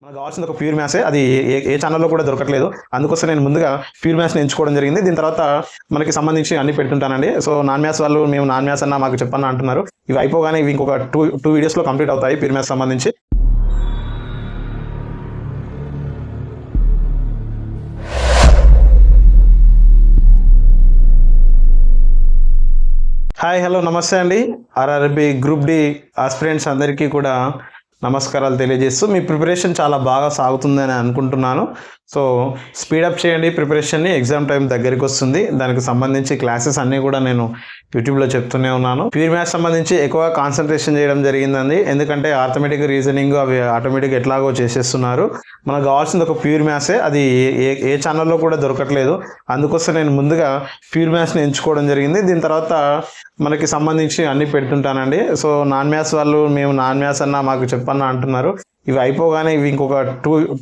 మనకు కావాల్సింది ఒక ప్యూర్ మ్యాథ్సే. అది ఏ ఛానల్లో కూడా దొరకట్లేదు. అందుకోసం నేను ముందుగా ప్యూర్ మ్యాథ్స్ని ఎంచుకోవడం జరిగింది. దీని తర్వాత మనకి సంబంధించి అన్ని పెడుతుంటానండి. సో నాన్ మ్యాథ్స్ వాళ్ళు మేము నాన్ మ్యాథ్స్ అన్న మాకు చెప్పన్న అంటున్నారు. ఇవి అయిపోగానే ఇవి ఇంకొక టూ వీడియోస్లో కంప్లీట్ అవుతాయి ప్యూర్ మ్యాథ్స్ సంబంధించి. హాయ్, హలో, నమస్తే అండి. ఆర్ఆర్బి గ్రూప్ డి ఆస్పిరెంట్స్ అందరికీ కూడా నమస్కారాలు తెలియజేస్తూ మీ ప్రిపరేషన్ చాలా బాగా సాగుతుందని అనుకుంటున్నాను. సో స్పీడప్ చేయండి ప్రిపరేషన్ని. ఎగ్జామ్ టైం దగ్గరికి వస్తుంది. దానికి సంబంధించి క్లాసెస్ అన్నీ కూడా నేను యూట్యూబ్లో చెప్తూనే ఉన్నాను. ప్యూర్ మ్యాథ్స్ సంబంధించి ఎక్కువ కాన్సన్ట్రేషన్ చేయడం జరిగిందండి. ఎందుకంటే ఆర్థమెటిక్ రీజనింగ్ అవి ఆటోమేటిక్ ఎట్లాగో చేసేస్తున్నారు. మనకు కావాల్సింది ఒక ప్యూర్ మ్యాథ్సే. అది ఏ ఛానల్లో కూడా దొరకట్లేదు. అందుకోసం నేను ముందుగా ప్యూర్ మ్యాథ్స్ని ఎంచుకోవడం జరిగింది. దీని తర్వాత మనకి సంబంధించి అన్ని పెడుతుంటానండి. సో నాన్ మ్యాథ్స్ వాళ్ళు మేము నాన్ మ్యాథ్స్ అన్న మాకు చెప్పన్న అంటున్నారు. ఇవి అయిపోగానే ఇవి ఇంకొక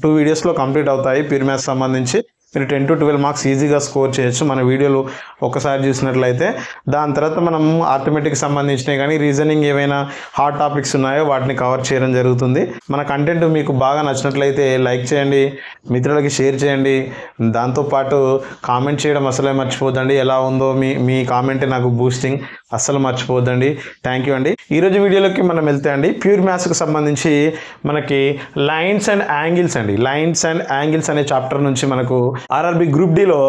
టూ వీడియోస్లో కంప్లీట్ అవుతాయి ప్యూర్ మ్యాథ్స్ సంబంధించి. మీరు 10 to 12 మార్క్స్ ఈజీగా స్కోర్ చేయొచ్చు మన వీడియోలు ఒకసారి చూసినట్లయితే. దాని తర్వాత మనం ఆర్థమెటిక్ సంబంధించినవి కానీ రీజనింగ్ ఏవైనా హాట్ టాపిక్స్ ఉన్నాయో వాటిని కవర్ చేయడం జరుగుతుంది. మన కంటెంట్ మీకు బాగా నచ్చినట్లయితే లైక్ చేయండి, మిత్రులకి షేర్ చేయండి. దాంతోపాటు కామెంట్ చేయడం అసలే మర్చిపోద్దండి. ఎలా ఉందో మీ కామెంటే నాకు బూస్టింగ్, అస్సలు మర్చిపోద్దండి. థ్యాంక్ యూ అండి. ఈరోజు వీడియోలోకి మనం వెళ్తే అండి, ప్యూర్ మ్యాథ్స్కి సంబంధించి మనకి లైన్స్ అండ్ యాంగిల్స్ అండి. లైన్స్ అండ్ యాంగిల్స్ అనే చాప్టర్ నుంచి మనకు ఆర్ఆర్బి గ్రూప్ డిలో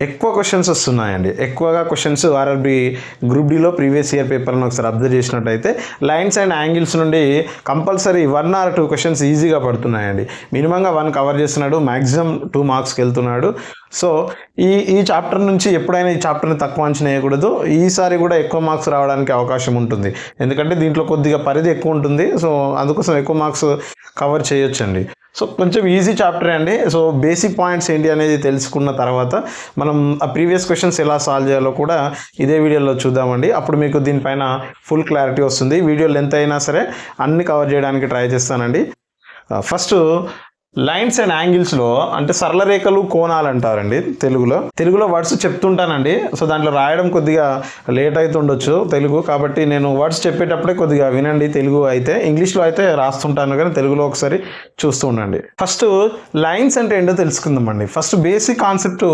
ఎక్కువ క్వశ్చన్స్ వస్తున్నాయండి. ఎక్కువగా క్వశ్చన్స్ ఆర్ఆర్బి గ్రూప్ డిలో ప్రీవియస్ ఇయర్ పేపర్ని ఒకసారి అబ్జర్వ్ చేసినట్టయితే లైన్స్ అండ్ యాంగిల్స్ నుండి కంపల్సరీ 1 or 2 క్వశ్చన్స్ ఈజీగా పడుతున్నాయండి. మినిమంగా 1 కవర్ చేస్తున్నాడు, మ్యాక్సిమం 2 మార్క్స్కి వెళ్తున్నాడు. సో ఈ చాప్టర్ నుంచి ఎప్పుడైనా ఈ చాప్టర్ని తక్కువ అంచనా వేయకూడదు. ఈసారి కూడా ఎక్కువ మార్క్స్ రావడానికి అవకాశం ఉంటుంది. ఎందుకంటే దీంట్లో కొద్దిగా పరిధి ఎక్కువ ఉంటుంది. సో అందుకోసం ఎక్కువ మార్క్స్ కవర్ చేయొచ్చండి. సో కొంచెం ఈజీ చాప్టర్ అండి. సో బేసిక్ పాయింట్స్ ఏంటి అనేది తెలుసుకున్న తర్వాత మనం ఆ ప్రీవియస్ క్వశ్చన్స్ ఎలా సాల్వ్ చేయాలో కూడా ఇదే వీడియోలో చూద్దామండి. అప్పుడు మీకు దీనిపైన ఫుల్ క్లారిటీ వస్తుంది. వీడియో లెంత్ అయినా సరే అన్ని కవర్ చేయడానికి ట్రై చేస్తానండి. ఫస్ట్ లైన్స్ అండ్ యాంగిల్స్లో అంటే సరళ రేఖలు, కోణాలు అంటారండి తెలుగులో వర్డ్స్ చెప్తుంటానండి. సో దాంట్లో రాయడం కొద్దిగా లేట్ అవుతుండొచ్చు తెలుగు, కాబట్టి నేను వర్డ్స్ చెప్పేటప్పుడే కొద్దిగా వినండి. తెలుగు అయితే ఇంగ్లీష్లో అయితే రాస్తుంటాను, కానీ తెలుగులో ఒకసారి చూస్తూ ఉండండి. ఫస్ట్ లైన్స్ అంటే ఏంటో తెలుసుకుందామండి. ఫస్ట్ బేసిక్ కాన్సెప్ట్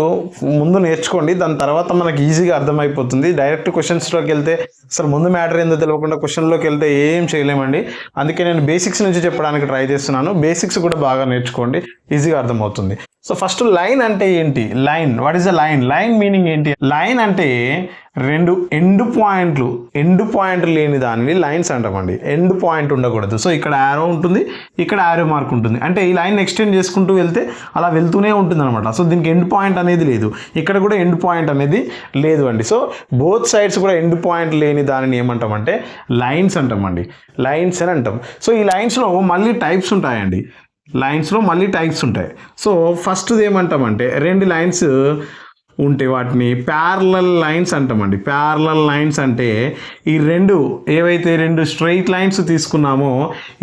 ముందు నేర్చుకోండి. దాని తర్వాత మనకి ఈజీగా అర్థమైపోతుంది. డైరెక్ట్ క్వశ్చన్స్లోకి వెళ్తే అసలు ముందు మ్యాటర్ ఏందో తెలియకుండా క్వశ్చన్లోకి వెళ్తే ఏం చేయలేమండి. అందుకే నేను బేసిక్స్ నుంచి చెప్పడానికి ట్రై చేస్తున్నాను. బేసిక్స్ కూడా బాగా నేర్చుకోండి, ఈజీగా అర్థమవుతుంది. సో ఫస్ట్ లైన్ అంటే ఏంటి? Line, what is a line? Line meaning ఏంటి? లైన్ అంటే 2 ఎండ్ పాయింట్లు లేని దానిని లైన్స్ అంటామండి. ఎండ్ పాయింట్ ఉండకూడదు. సో ఇక్కడ యారో ఉంటుంది, ఇక్కడ యారో మార్క్ ఉంటుంది. అంటే ఈ లైన్ ఎక్స్టెండ్ చేసుకుంటూ వెళ్తే అలా వెళ్తూనే ఉంటుంది అనమాట. సో దీనికి ఎండ్ పాయింట్ అనేది లేదు. ఇక్కడ కూడా ఎండ్ పాయింట్ అనేది లేదు అండి. సో బోత్ సైడ్స్ కూడా ఎండ్ పాయింట్ లేని దానిని ఏమంటామంటే లైన్స్ అంటామండి. లైన్స్ అని అంటాం. సో ఈ లైన్స్లో మళ్ళీ టైప్స్ ఉంటాయండి. సో ఫస్ట్ ఏమంటామంటే 2 లైన్స్ ఉంటే వాటిని ప్యారలల్ లైన్స్ అంటామండి. ప్యారలల్ లైన్స్ అంటే ఈ ఏవైతే 2 స్ట్రైట్ లైన్స్ తీసుకున్నామో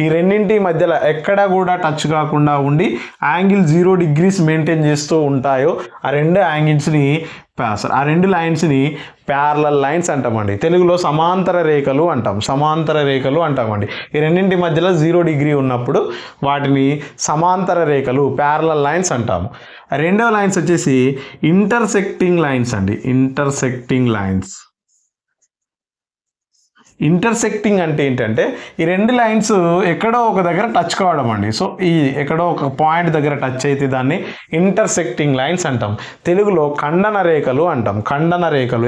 ఈ రెండింటి మధ్యలో ఎక్కడ కూడా టచ్ కాకుండా ఉండి యాంగిల్ 0 degrees మెయింటైన్ చేస్తూ ఉంటాయో ఆ 2 లైన్స్ని ప్యారలల్ లైన్స్ అంటామండి. తెలుగులో సమాంతర రేఖలు అంటామండి. ఈ రెండింటి మధ్యలో 0 degree ఉన్నప్పుడు వాటిని సమాంతర రేఖలు, ప్యారలల్ లైన్స్ అంటాము. రెండవ లైన్స్ వచ్చేసి ఇంటర్సెక్టింగ్ లైన్స్ అండి. ఇంటర్సెక్టింగ్ అంటే ఏంటంటే ఈ 2 లైన్స్ ఎక్కడో ఒక దగ్గర టచ్ కావడం అండి. సో ఈ ఎక్కడో ఒక పాయింట్ దగ్గర టచ్ అయితే దాన్ని ఇంటర్సెక్టింగ్ లైన్స్ అంటాం. తెలుగులో ఖండన రేఖలు అంటాం.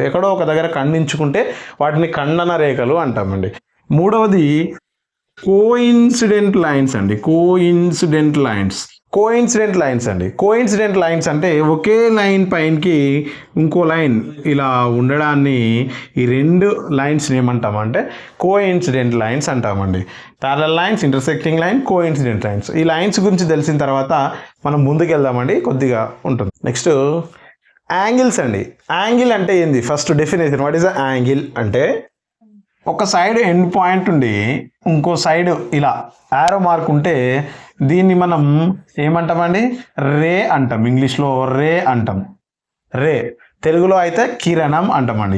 ఎక్కడో ఒక దగ్గర ఖండించుకుంటే వాటిని ఖండన రేఖలు అంటామండి. మూడవది కోఇన్సిడెంట్ లైన్స్ అంటే ఒకే లైన్ పైనకి ఇంకో లైన్ ఇలా ఉండడాన్ని ఈ 2 లైన్స్ని ఏమంటామంటే కోఇన్సిడెంట్ లైన్స్ అంటామండి. Parallel lines, intersecting line, coincident lines. ఈ లైన్స్ గురించి తెలిసిన తర్వాత మనం ముందుకు వెళ్దామండి, కొద్దిగా ఉంటుంది. నెక్స్ట్ యాంగిల్స్ అండి. యాంగిల్ అంటే ఏంది? First definition, what is a angle అంటే ఒక సైడ్ ఎండ్ పాయింట్ ఉండి ఇంకో సైడ్ ఇలా యారో మార్క్ ఉంటే దీన్ని మనం ఏమంటామండి? రే అంటాం. ఇంగ్లీష్లో రే. తెలుగులో అయితే కిరణం అంటామండి.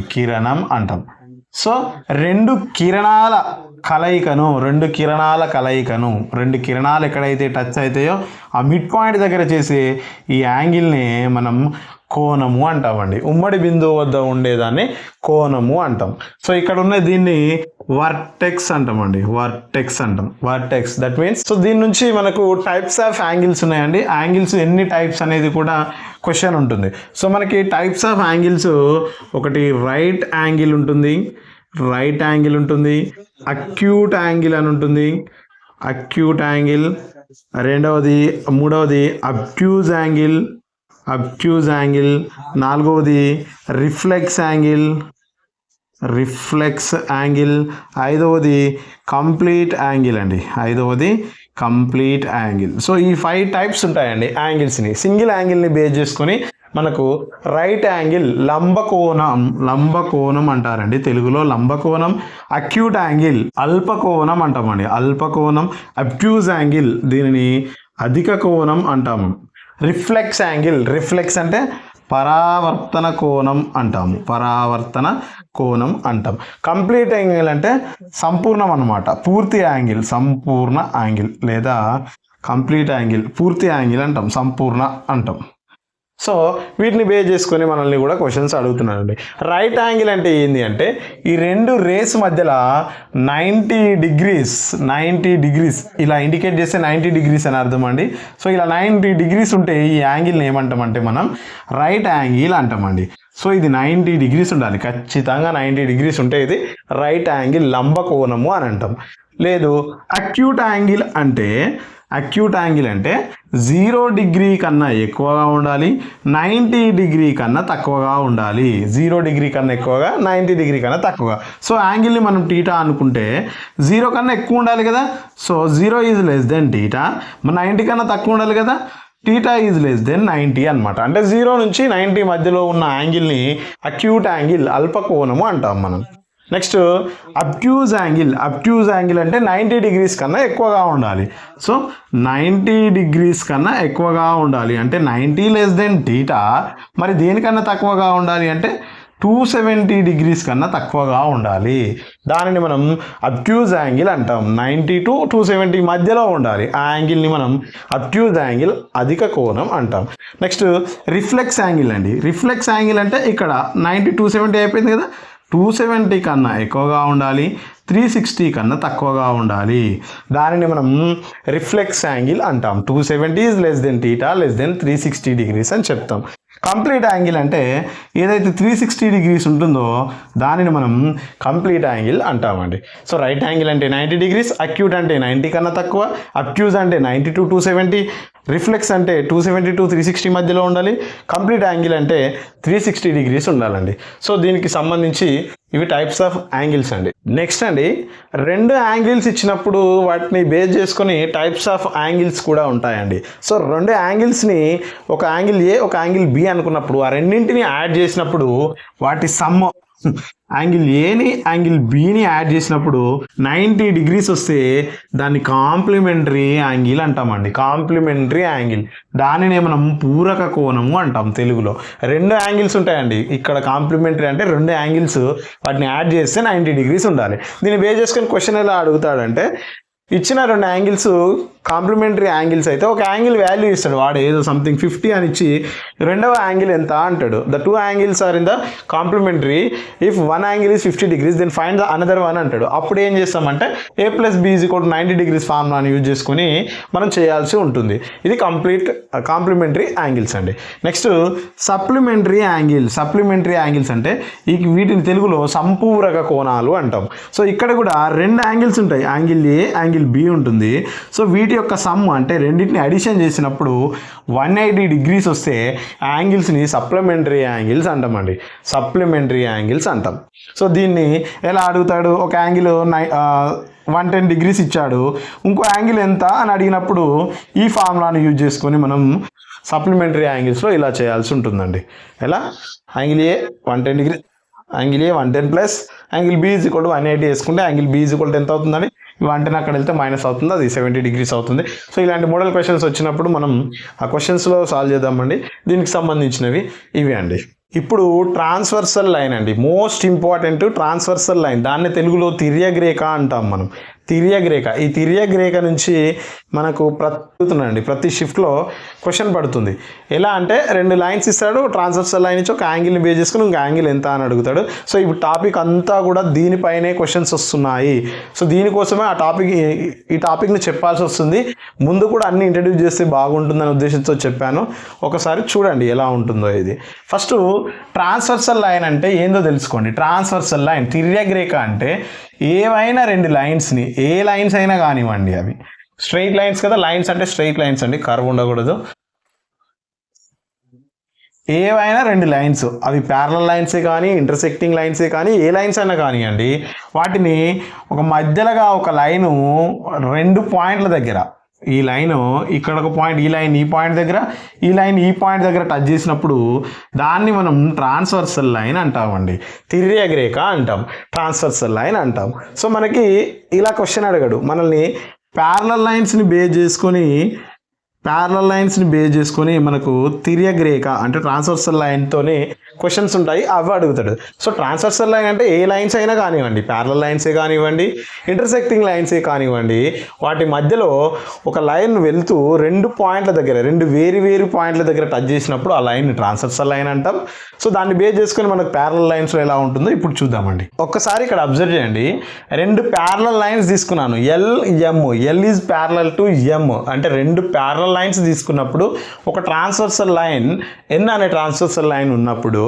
సో రెండు కిరణాల కలయికను రెండు కిరణాలు ఎక్కడైతే టచ్ అవుతాయో ఆ మిడ్ పాయింట్ దగ్గర చేసే ఈ యాంగిల్ని మనం కోణము అంటామండి. ఉమ్మడి బిందువు వద్ద ఉండేదాన్ని కోణము అంటాం. సో ఇక్కడ ఉన్న దీన్ని వర్టెక్స్ అంటామండి. వర్టెక్స్ దట్ మీన్స్ సో దీని నుంచి మనకు టైప్స్ ఆఫ్ యాంగిల్స్ ఉన్నాయండి. యాంగిల్స్ ఎన్ని టైప్స్ అనేది కూడా క్వశ్చన్ ఉంటుంది. సో మనకి టైప్స్ ఆఫ్ యాంగిల్స్ ఒకటి రైట్ యాంగిల్ ఉంటుంది, అక్యూట్ యాంగిల్ అని ఉంటుంది, మూడవది అబ్ట్యూజ్ యాంగిల్, నాలుగవది రిఫ్లెక్స్ యాంగిల్, ఐదవది కంప్లీట్ యాంగిల్ సో ఈ 5 టైప్స్ ఉంటాయండి యాంగిల్స్ని. సింగిల్ యాంగిల్ని బేస్ చేసుకొని మనకు రైట్ యాంగిల్ లంబకోణం అంటారండి తెలుగులో, లంబకోణం. అక్యూట్ యాంగిల్ అల్పకోణం అంటామండి, అబ్ట్యూజ్ యాంగిల్ దీనిని అధిక కోణం అంటాము. రిఫ్లెక్స్ అంటే పరావర్తన కోణం అంటాం. కంప్లీట్ యాంగిల్ అంటే సంపూర్ణం అన్నమాట, పూర్తి యాంగిల్ లేదా కంప్లీట్ యాంగిల్, పూర్తి యాంగిల్ అంటాం, సంపూర్ణ అంటాం. సో వీటిని బేస్ చేసుకొని మనల్ని కూడా క్వశ్చన్స్ అడుగుతున్నారండి. రైట్ యాంగిల్ అంటే ఏంటి అంటే ఈ రెండు రేస్ మధ్యలో 90 డిగ్రీస్ ఇలా ఇండికేట్ చేస్తే 90 డిగ్రీస్ అని అర్థం అండి. సో ఇలా 90 డిగ్రీస్ ఉంటే ఈ యాంగిల్ని ఏమంటామంటే మనం రైట్ యాంగిల్ అంటామండి. సో ఇది 90 డిగ్రీస్ ఉండాలి, ఖచ్చితంగా 90 డిగ్రీస్ ఉంటే ఇది రైట్ యాంగిల్, లంబకోణము అని అంటాం. లేదు అక్యూట్ యాంగిల్ అంటే 0 డిగ్రీ కన్నా ఎక్కువగా ఉండాలి, 90 డిగ్రీ కన్నా తక్కువగా ఉండాలి. 0 డిగ్రీ కన్నా ఎక్కువగా, 90 డిగ్రీ కన్నా తక్కువగా. సో యాంగిల్ని మనం టీటా అనుకుంటే 0 కన్నా ఎక్కువ ఉండాలి కదా, so 0 is less than theta. 90 కన్నా తక్కువ ఉండాలి కదా, టీటా ఈజ్ లెస్ దెన్ 90 అనమాట. అంటే 0 నుంచి 90 మధ్యలో ఉన్న యాంగిల్ని అక్యూట్ యాంగిల్, అల్పకోణము అంటాం మనం. నెక్స్ట్ అబ్ట్యూజ్ యాంగిల్ అంటే 90 డిగ్రీస్ కన్నా ఎక్కువగా ఉండాలి. సో 90 డిగ్రీస్ కన్నా ఎక్కువగా ఉండాలి అంటే 90 లెస్ దెన్ టీటా. మరి దేనికన్నా తక్కువగా ఉండాలి అంటే 270 డిగ్రీస్ కన్నా తక్కువగా ఉండాలి. దానిని మనం అబ్ట్యూజ్ యాంగిల్ అంటాం. 90 to 270 మధ్యలో ఉండాలి ఆ యాంగిల్ని మనం అబ్ట్యూజ్ యాంగిల్, అధిక కోణం అంటాం. నెక్స్ట్ రిఫ్లెక్స్ యాంగిల్ అంటే ఇక్కడ 90 270 అయిపోయింది కదా, 270 కన్నా ఎక్కువగా ఉండాలి, 360 కన్నా తక్కువగా ఉండాలి. దానిని మనం రిఫ్లెక్స్ యాంగిల్ అంటాం. 270 is less than theta less than 360 degrees అని చెప్తాం. కంప్లీట్ యాంగిల్ అంటే ఏదైతే 360 డిగ్రీస్ ఉంటుందో దానిని మనం కంప్లీట్ యాంగిల్ అంటామండి. సో రైట్ యాంగిల్ అంటే 90 డిగ్రీస్, అక్యూట్ అంటే 90 కన్నా తక్కువ, అబ్ట్యూజ్ అంటే 90 to 270, రిఫ్లెక్స్ అంటే 270 to 360 మధ్యలో ఉండాలి, కంప్లీట్ యాంగిల్ అంటే 360 డిగ్రీస్ ఉండాలండి. సో దీనికి సంబంధించి ఇవి టైప్స్ ఆఫ్ యాంగిల్స్ అండి. నెక్స్ట్ అండి, రెండు యాంగిల్స్ ఇచ్చినప్పుడు వాటిని బేస్ చేసుకొని టైప్స్ ఆఫ్ యాంగిల్స్ కూడా ఉంటాయండి. సో రెండు యాంగిల్స్ని ఒక యాంగిల్ ఏ ఒక యాంగిల్ బి అనుకున్నప్పుడు ఆ రెండింటిని యాడ్ చేసినప్పుడు వాటి సమ్ యాంగిల్ ఏని యాంగిల్ బిని యాడ్ చేసినప్పుడు 90 డిగ్రీస్ వస్తే దాన్ని కాంప్లిమెంటరీ యాంగిల్ అంటామండి. కాంప్లిమెంటరీ యాంగిల్ దానినే మనం పూరక కోణము అంటాం తెలుగులో. రెండు యాంగిల్స్ ఉంటాయండి ఇక్కడ. కాంప్లిమెంటరీ అంటే రెండు యాంగిల్స్, వాటిని యాడ్ చేస్తే 90 డిగ్రీస్ ఉండాలి. దీన్ని బేస్ చేసుకొని క్వశ్చన్ ఎలా అడుగుతాడంటే ఇచ్చిన రెండు యాంగిల్స్ కాంప్లిమెంటరీ యాంగిల్స్ అయితే ఒక యాంగిల్ వాల్యూ ఇస్తాడు వాడు, ఏదో సంథింగ్ 50 అని ఇచ్చి రెండవ యాంగిల్ ఎంత అంటాడు. The two angles are in the complementary, if one angle is 50 degrees then find the another one అంటాడు. అప్పుడు ఏం చేస్తామంటే A + B = 90 డిగ్రీస్ ఫార్ములాని యూజ్ చేసుకుని మనం చేయాల్సి ఉంటుంది. ఇది కాంప్లిమెంటరీ యాంగిల్స్ అండి. నెక్స్ట్ సప్లిమెంటరీ యాంగిల్స్ అంటే వీటిని తెలుగులో సంపూరక కోణాలు అంటాం. సో ఇక్కడ కూడా రెండు యాంగిల్స్ ఉంటాయి, యాంగిల్ ఏ యాంగిల్ బి ఉంటుంది. సో వీటి యొక్క సమ్ అంటే రెండింటిని అడిషన్ చేసినప్పుడు 180 డిగ్రీస్ వస్తే యాంగిల్స్ని సప్లిమెంటరీ యాంగిల్స్ అంటామండి. సప్లిమెంటరీ యాంగిల్స్ అంటాం. సో దీన్ని ఎలా అడుగుతాడు, ఒక యాంగిల్ 110 డిగ్రీస్ ఇచ్చాడు, ఇంకో యాంగిల్ ఎంత అని అడిగినప్పుడు ఈ ఫార్ములాని యూజ్ చేసుకొని మనం సప్లిమెంటరీ యాంగిల్స్లో ఇలా చేయాల్సి ఉంటుందండి. ఎలా angle A 110 degree, angle A 110 plus angle B = 180 వేసుకుంటే యాంగిల్ బి ఎంత అవుతుందని 110 అక్కడ వెళ్తే మైనస్ అవుతుంది, అది 70 డిగ్రీస్ అవుతుంది. సో ఇలాంటి మోడల్ క్వశ్చన్స్ వచ్చినప్పుడు మనం ఆ క్వశ్చన్స్లో సాల్వ్ చేద్దామండి. దీనికి సంబంధించినవి ఇవి అండి. ఇప్పుడు ట్రాన్స్వర్సల్ లైన్ అండి, మోస్ట్ ఇంపార్టెంట్ ట్రాన్స్వర్సల్ లైన్. దాన్ని తెలుగులో తిర్యక్ రేఖ అంటాం మనం. తిర్యక్ రేఖ, ఈ తిర్యక్ రేఖ నుంచి మనకు ప్రతి షిఫ్ట్లో క్వశ్చన్ పడుతుంది. ఎలా అంటే 2 లైన్స్ ఇస్తాడు, ట్రాన్స్వర్సల్ లైన్ నుంచి ఒక యాంగిల్ని బేస్ చేసుకుని ఇంక యాంగిల్ ఎంత అని అడుగుతాడు. సో ఇప్పుడు టాపిక్ అంతా కూడా దీనిపైనే క్వశ్చన్స్ వస్తున్నాయి. సో దీనికోసమే ఈ టాపిక్ని చెప్పాల్సి వస్తుంది. ముందు కూడా అన్ని ఇంట్రడ్యూస్ చేస్తే బాగుంటుందనే ఉద్దేశంతో చెప్పాను. ఒకసారి చూడండి ఎలా ఉంటుందో ఇది. ఫస్ట్ ట్రాన్స్వర్సల్ లైన్ అంటే ఏందో తెలుసుకోండి. ట్రాన్స్వర్సల్ లైన్, తిర్యక్ రేఖ అంటే ఏవైనా 2 లైన్స్ని, ఏ లైన్స్ అయినా కానివ్వండి, అవి స్ట్రైట్ లైన్స్ కదా, లైన్స్ అంటే స్ట్రైట్ లైన్స్ అండి, కర్వ్ ఉండకూడదు. ఏవైనా 2 లైన్స్, అవి ప్యారలల్ లైన్సే కానీ ఇంటర్సెక్టింగ్ లైన్సే కానీ ఏ లైన్స్ అయినా కానివ్వండి, వాటిని ఒక మధ్యలోగా ఒక లైను 2 పాయింట్ల దగ్గర, ఈ లైను ఇక్కడ ఒక పాయింట్, ఈ లైన్ ఈ పాయింట్ దగ్గర, ఈ లైన్ ఈ పాయింట్ దగ్గర టచ్ చేసినప్పుడు దాన్ని మనం ట్రాన్స్వర్సల్ లైన్ అంటామండి. తిర్యక్ రేఖ అంటాం, ట్రాన్స్వర్సల్ లైన్ అంటాం. సో మనకి ఇలా క్వశ్చన్ అడగడు, మనల్ని ప్యారలల్ లైన్స్ని బేస్ చేసుకొని మనకు తిర్యక్ రేఖ అంటే ట్రాన్స్వర్సల్ లైన్తోనే క్వశ్చన్స్ ఉంటాయి, అవి అడుగుతాడు. సో ట్రాన్స్వర్సల్ లైన్ అంటే ఏ లైన్స్ అయినా కానివ్వండి, ప్యారలల్ లైన్సే కానివ్వండి, ఇంటర్సెక్టింగ్ లైన్సే కానివ్వండి, వాటి మధ్యలో ఒక లైన్ వెళ్తూ 2 పాయింట్ల దగ్గర, 2 వేరు పాయింట్ల దగ్గర టచ్ చేసినప్పుడు ఆ లైన్ ట్రాన్స్వర్సల్ లైన్ అంటాం. సో దాన్ని బేస్ చేసుకొని మనకు ప్యారలల్ లైన్స్లో ఎలా ఉంటుందో ఇప్పుడు చూద్దామండి. ఒక్కసారి ఇక్కడ అబ్జర్వ్ చేయండి, 2 ప్యారలల్ లైన్స్ తీసుకున్నాను, ఎల్ ఈజ్ ప్యారలల్ టు ఎం అంటే 2 ప్యారలల్ లైన్స్ తీసుకున్నప్పుడు ఒక ట్రాన్స్వర్సల్ లైన్ ఎన్ అనే ట్రాన్స్వర్సల్ లైన్ ఉన్నప్పుడు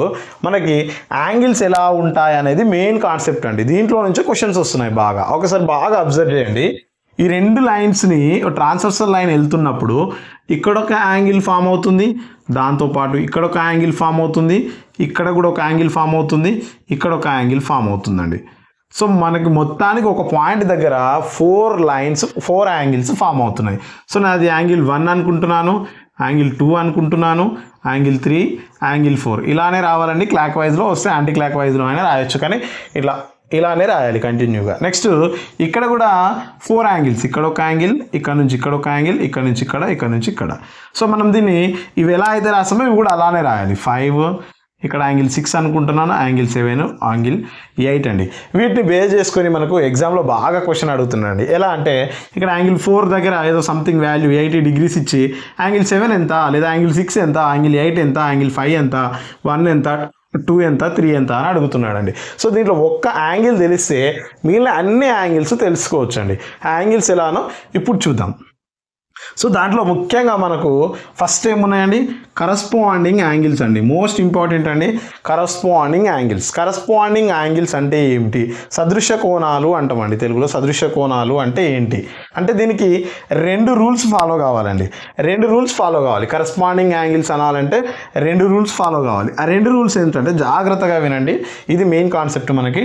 మనకి యాంగిల్స్ ఎలా ఉంటాయి అనేది మెయిన్ కాన్సెప్ట్ అండి. దీంట్లో నుంచి క్వశ్చన్స్ వస్తున్నాయి బాగా. ఒకసారి బాగా అబ్జర్వ్ చేయండి, ఈ 2 లైన్స్ని ట్రాన్స్వర్సల్ లైన్ వెళ్తున్నప్పుడు ఇక్కడ ఒక యాంగిల్ ఫామ్ అవుతుంది, దాంతోపాటు ఇక్కడ ఒక యాంగిల్ ఫామ్ అవుతుంది, ఇక్కడ కూడా ఒక యాంగిల్ ఫామ్ అవుతుంది, ఇక్కడ ఒక యాంగిల్ ఫామ్ అవుతుందండి. సో మనకి మొత్తానికి ఒక పాయింట్ దగ్గర 4 యాంగిల్స్ ఫామ్ అవుతున్నాయి. సో నాది యాంగిల్ 1 అనుకుంటున్నాను, యాంగిల్ 2 అనుకుంటున్నాను, యాంగిల్ 3, యాంగిల్ 4 ఇలానే రావాలండి. క్లాక్ వైజ్లో వస్తే యాంటీ క్లాక్ వైజ్లో అయినా రాయొచ్చు, కానీ ఇలానే రాయాలి కంటిన్యూగా. నెక్స్ట్ ఇక్కడ కూడా 4 యాంగిల్స్, ఇక్కడ ఒక యాంగిల్, ఇక్కడ నుంచి ఇక్కడ ఒక యాంగిల్, ఇక్కడ నుంచి ఇక్కడ. సో మనం దీన్ని ఇవి ఎలా అయితే రాస్తామో ఇవి కూడా అలానే రాయాలి. 5, ఇక్కడ యాంగిల్ 6 అనుకుంటున్నాను, యాంగిల్ 7, యాంగిల్ 8 అండి. వీటిని బేస్ చేసుకొని మనకు ఎగ్జామ్లో బాగా క్వశ్చన్ అడుగుతున్నాండి. ఎలా అంటే ఇక్కడ యాంగిల్ 4 దగ్గర ఏదో సంథింగ్ వాల్యూ 80 degrees ఇచ్చి యాంగిల్ 7 ఎంత, లేదా యాంగిల్ 6 ఎంత, యాంగిల్ 8 ఎంత, యాంగిల్ 5 ఎంత, 1 ఎంత, 2 ఎంత, 3 ఎంత అని అడుగుతున్నాడండి. సో దీంట్లో ఒక్క యాంగిల్ తెలిస్తే మిగిలిన అన్ని యాంగిల్స్ తెలుసుకోవచ్చు అండి. యాంగిల్స్ ఎలానో ఇప్పుడు చూద్దాం. సో దాంట్లో ముఖ్యంగా మనకు ఫస్ట్ ఏమున్నాయండి, కరస్పాండింగ్ యాంగిల్స్ అండి, మోస్ట్ ఇంపార్టెంట్ అండి. కరస్పాండింగ్ యాంగిల్స్ అంటే ఏమిటి? సదృశ్య కోణాలు అంటామండి తెలుగులో. సదృశ్య కోణాలు అంటే ఏంటి అంటే దీనికి 2 రూల్స్ ఫాలో కావాలండి. 2 రూల్స్ ఫాలో కావాలి. కరస్పాండింగ్ యాంగిల్స్ అనాలంటే 2 రూల్స్ ఫాలో కావాలి. ఆ 2 రూల్స్ ఏంటంటే జాగ్రత్తగా వినండి, ఇది మెయిన్ కాన్సెప్ట్. మనకి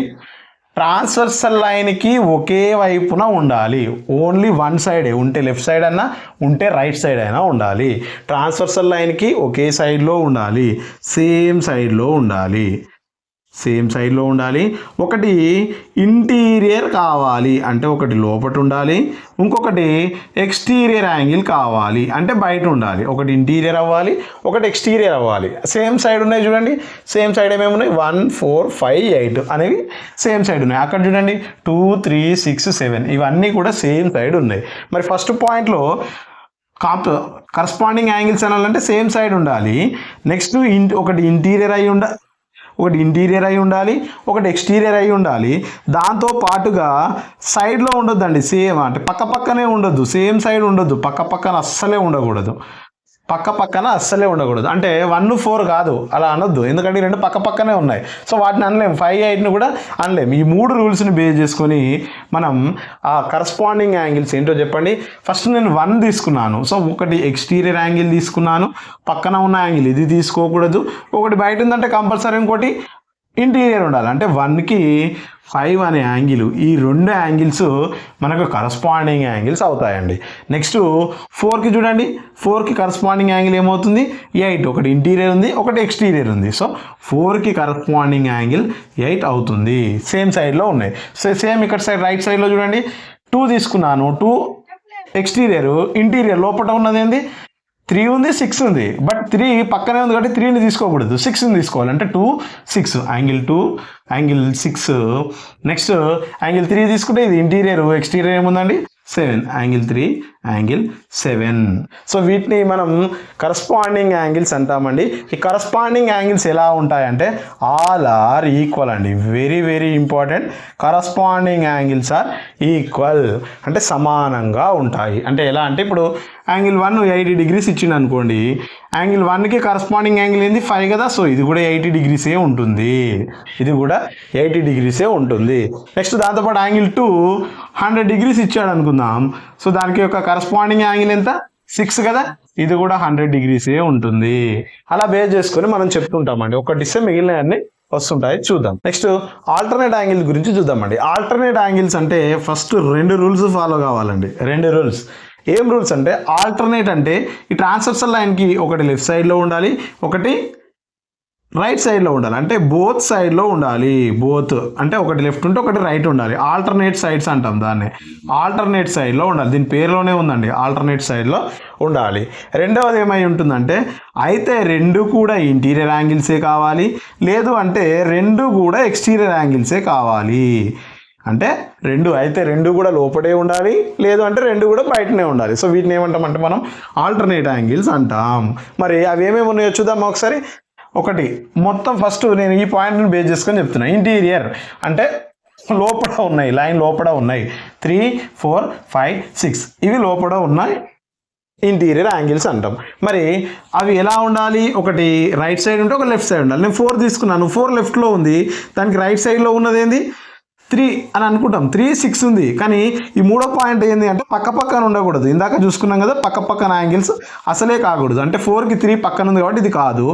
ట్రాన్స్వర్సల్ లైన్కి ఒకే వైపున ఉండాలి, ఓన్లీ వన్ సైడే, ఉంటే లెఫ్ట్ సైడ్ అన్నా ఉంటే రైట్ సైడ్ అయినా ఉండాలి. ట్రాన్స్వర్సల్ లైన్కి ఒకే సైడ్లో ఉండాలి, సేమ్ సైడ్లో ఉండాలి. ఒకటి ఇంటీరియర్ కావాలి అంటే ఒకటి లోపట ఉండాలి, ఇంకొకటి ఎక్స్టీరియర్ యాంగిల్ కావాలి అంటే బయట ఉండాలి. ఒకటి ఇంటీరియర్ అవ్వాలి, ఒకటి ఎక్స్టీరియర్ అవ్వాలి. సేమ్ సైడ్ ఉన్నాయి చూడండి, సేమ్ సైడ్ ఏమేమి ఉన్నాయి, 1, 4, 5, 8 అనేవి సేమ్ సైడ్ ఉన్నాయి. అక్కడ చూడండి 2, 3, 6, 7 ఇవన్నీ కూడా సేమ్ సైడ్ ఉన్నాయి. మరి ఫస్ట్ పాయింట్లో కరస్పాండింగ్ యాంగిల్స్ అనాలంటే సేమ్ సైడ్ ఉండాలి. నెక్స్ట్ ఒకటి ఇంటీరియర్ అయి ఉండాలి, ఒకటి ఎక్స్టీరియర్ అయి ఉండాలి. దాంతో పాటుగా సైడ్లో ఉండొద్దండి, సేమ్ అంటే పక్కనే ఉండొద్దు, సేమ్ సైడ్ ఉండొద్దు, పక్కన అస్సలే ఉండకూడదు. అంటే 1, 4 కాదు అలా అనొద్దు, ఎందుకంటే ఈ 2 పక్కనే ఉన్నాయి. సో వాటిని అనలేము, 5, 8ని కూడా అనలేము. ఈ 3 రూల్స్ని బేస్ చేసుకొని మనం ఆ కరస్పాండింగ్ యాంగిల్స్ ఏంటో చెప్పండి. ఫస్ట్ నేను 1 తీసుకున్నాను, సో ఒకటి ఎక్స్టీరియర్ యాంగిల్ తీసుకున్నాను, పక్కన ఉన్న యాంగిల్ ఇది తీసుకోకూడదు. ఒకటి బయట ఉందంటే కంపల్సరీ ఇంకోటి ఇంటీరియర్ ఉండాలి. అంటే 1కి 5 అనే యాంగిల్, ఈ 2 యాంగిల్స్ మనకు కరస్పాండింగ్ యాంగిల్స్ అవుతాయండి. నెక్స్ట్ 4కి చూడండి, 4కి కరస్పాండింగ్ యాంగిల్ ఏమవుతుంది, 8. ఒకటి ఇంటీరియర్ ఉంది, ఒకటి ఎక్స్టీరియర్ ఉంది. సో 4కి కరస్పాండింగ్ యాంగిల్ 8 అవుతుంది. సేమ్ సైడ్లో ఉన్నాయి. సేమ్ ఇక్కడ సైడ్ రైట్ సైడ్లో చూడండి 2 తీసుకున్నాను, 2 ఎక్స్టీరియర్, ఇంటీరియర్ లోపల ఉన్నది ఏంది 3 ఉంది 6 ఉంది, బట్ 3 పక్కనే ఉంది కాబట్టి 3ని తీసుకోకూడదు, 6ని తీసుకోవాలి. అంటే 2 6 యాంగిల్ 2 యాంగిల్ 6. నెక్స్ట్ యాంగిల్ 3 తీసుకుంటే ఇది ఇంటీరియర్, ఎక్స్టీరియర్ ఏముందండి 7 యాంగిల్ 3 యాంగిల్ 7. సో వీటిని మనం కరస్పాండింగ్ యాంగిల్స్ అంటామండి. ఈ కరస్పాండింగ్ యాంగిల్స్ ఎలా ఉంటాయంటే ఆల్ ఆర్ ఈక్వల్ అండి. Very very important. Corresponding angles are equal అంటే సమానంగా ఉంటాయి. అంటే ఎలా అంటే ఇప్పుడు యాంగిల్ 1 80 డిగ్రీస్ ఇచ్చింది అనుకోండి, యాంగిల్ 1కి కరస్పాండింగ్ యాంగిల్ ఏంది 5 కదా, సో ఇది కూడా 80 డిగ్రీసే ఉంటుంది, ఇది కూడా 80 డిగ్రీసే ఉంటుంది. నెక్స్ట్ దాంతోపాటు యాంగిల్ 2 100 డిగ్రీస్ ఇచ్చాడు అనుకుందాం, సో దానికి యొక్క కరస్పాండింగ్ యాంగిల్ ఎంత 6 కదా, ఇది కూడా 100 డిగ్రీసే ఉంటుంది. అలా బేస్ చేసుకొని మనం చెప్తుంటామండి. ఒకటి ఇస్తే మిగిలిన అన్ని వస్తుంటాయి, చూద్దాం. నెక్స్ట్ ఆల్టర్నేట్ యాంగిల్ గురించి చూద్దామండి. ఆల్టర్నేట్ యాంగిల్స్ అంటే ఫస్ట్ 2 రూల్స్ ఫాలో కావాలండి. 2 రూల్స్. ఏం రూల్స్ అంటే ఆల్టర్నేట్ అంటే ఈ ట్రాన్స్వర్సల్ లైన్కి ఒకటి లెఫ్ట్ సైడ్లో ఉండాలి, ఒకటి రైట్ సైడ్లో ఉండాలి. అంటే బోత్ సైడ్లో ఉండాలి. బోత్ అంటే ఒకటి లెఫ్ట్ ఉంటే ఒకటి రైట్ ఉండాలి. ఆల్టర్నేట్ సైడ్స్ అంటాం దాన్ని. ఆల్టర్నేట్ సైడ్లో ఉండాలి. దీని పేరులోనే ఉందండి, ఆల్టర్నేట్ సైడ్లో ఉండాలి. రెండవది ఏమై ఉంటుందంటే అయితే 2 కూడా ఇంటీరియర్ యాంగిల్సే కావాలి, లేదు అంటే 2 కూడా ఎక్స్టీరియర్ యాంగిల్సే కావాలి. అంటే 2 కూడా లోపడే ఉండాలి, లేదు అంటే 2 కూడా బయటనే ఉండాలి. సో వీటిని ఏమంటామంటే మనం ఆల్టర్నేట్ యాంగిల్స్ అంటాం. మరి అవి ఏమేమి ఉన్నాయో చూద్దాం ఒకసారి. ఒకటి మొత్తం ఫస్ట్ నేను ఈ పాయింట్ని బేస్ చేసుకొని చెప్తున్నా. ఇంటీరియర్ అంటే లోపల ఉన్నాయి, లైన్ లోపల ఉన్నాయి. 3 4 5 6 ఇవి లోపల ఉన్నాయి, ఇంటీరియర్ యాంగిల్స్ అంటాం. మరి అవి ఎలా ఉండాలి? ఒకటి రైట్ సైడ్ ఉంటే ఒక లెఫ్ట్ సైడ్ ఉండాలి. నేను 4 తీసుకున్నాను, 4 లెఫ్ట్లో ఉంది, దానికి రైట్ సైడ్లో ఉన్నది ఏంది 3 అని అనుకుంటాం. 3 6 ఉంది, కానీ ఈ మూడో పాయింట్ ఏంది అంటే పక్క పక్కన ఉండకూడదు. ఇందాక చూసుకున్నాం కదా, పక్క పక్కన యాంగిల్స్ అసలే కాకూడదు. అంటే 4కి 3 పక్కన ఉంది కాబట్టి ఇది కాదు.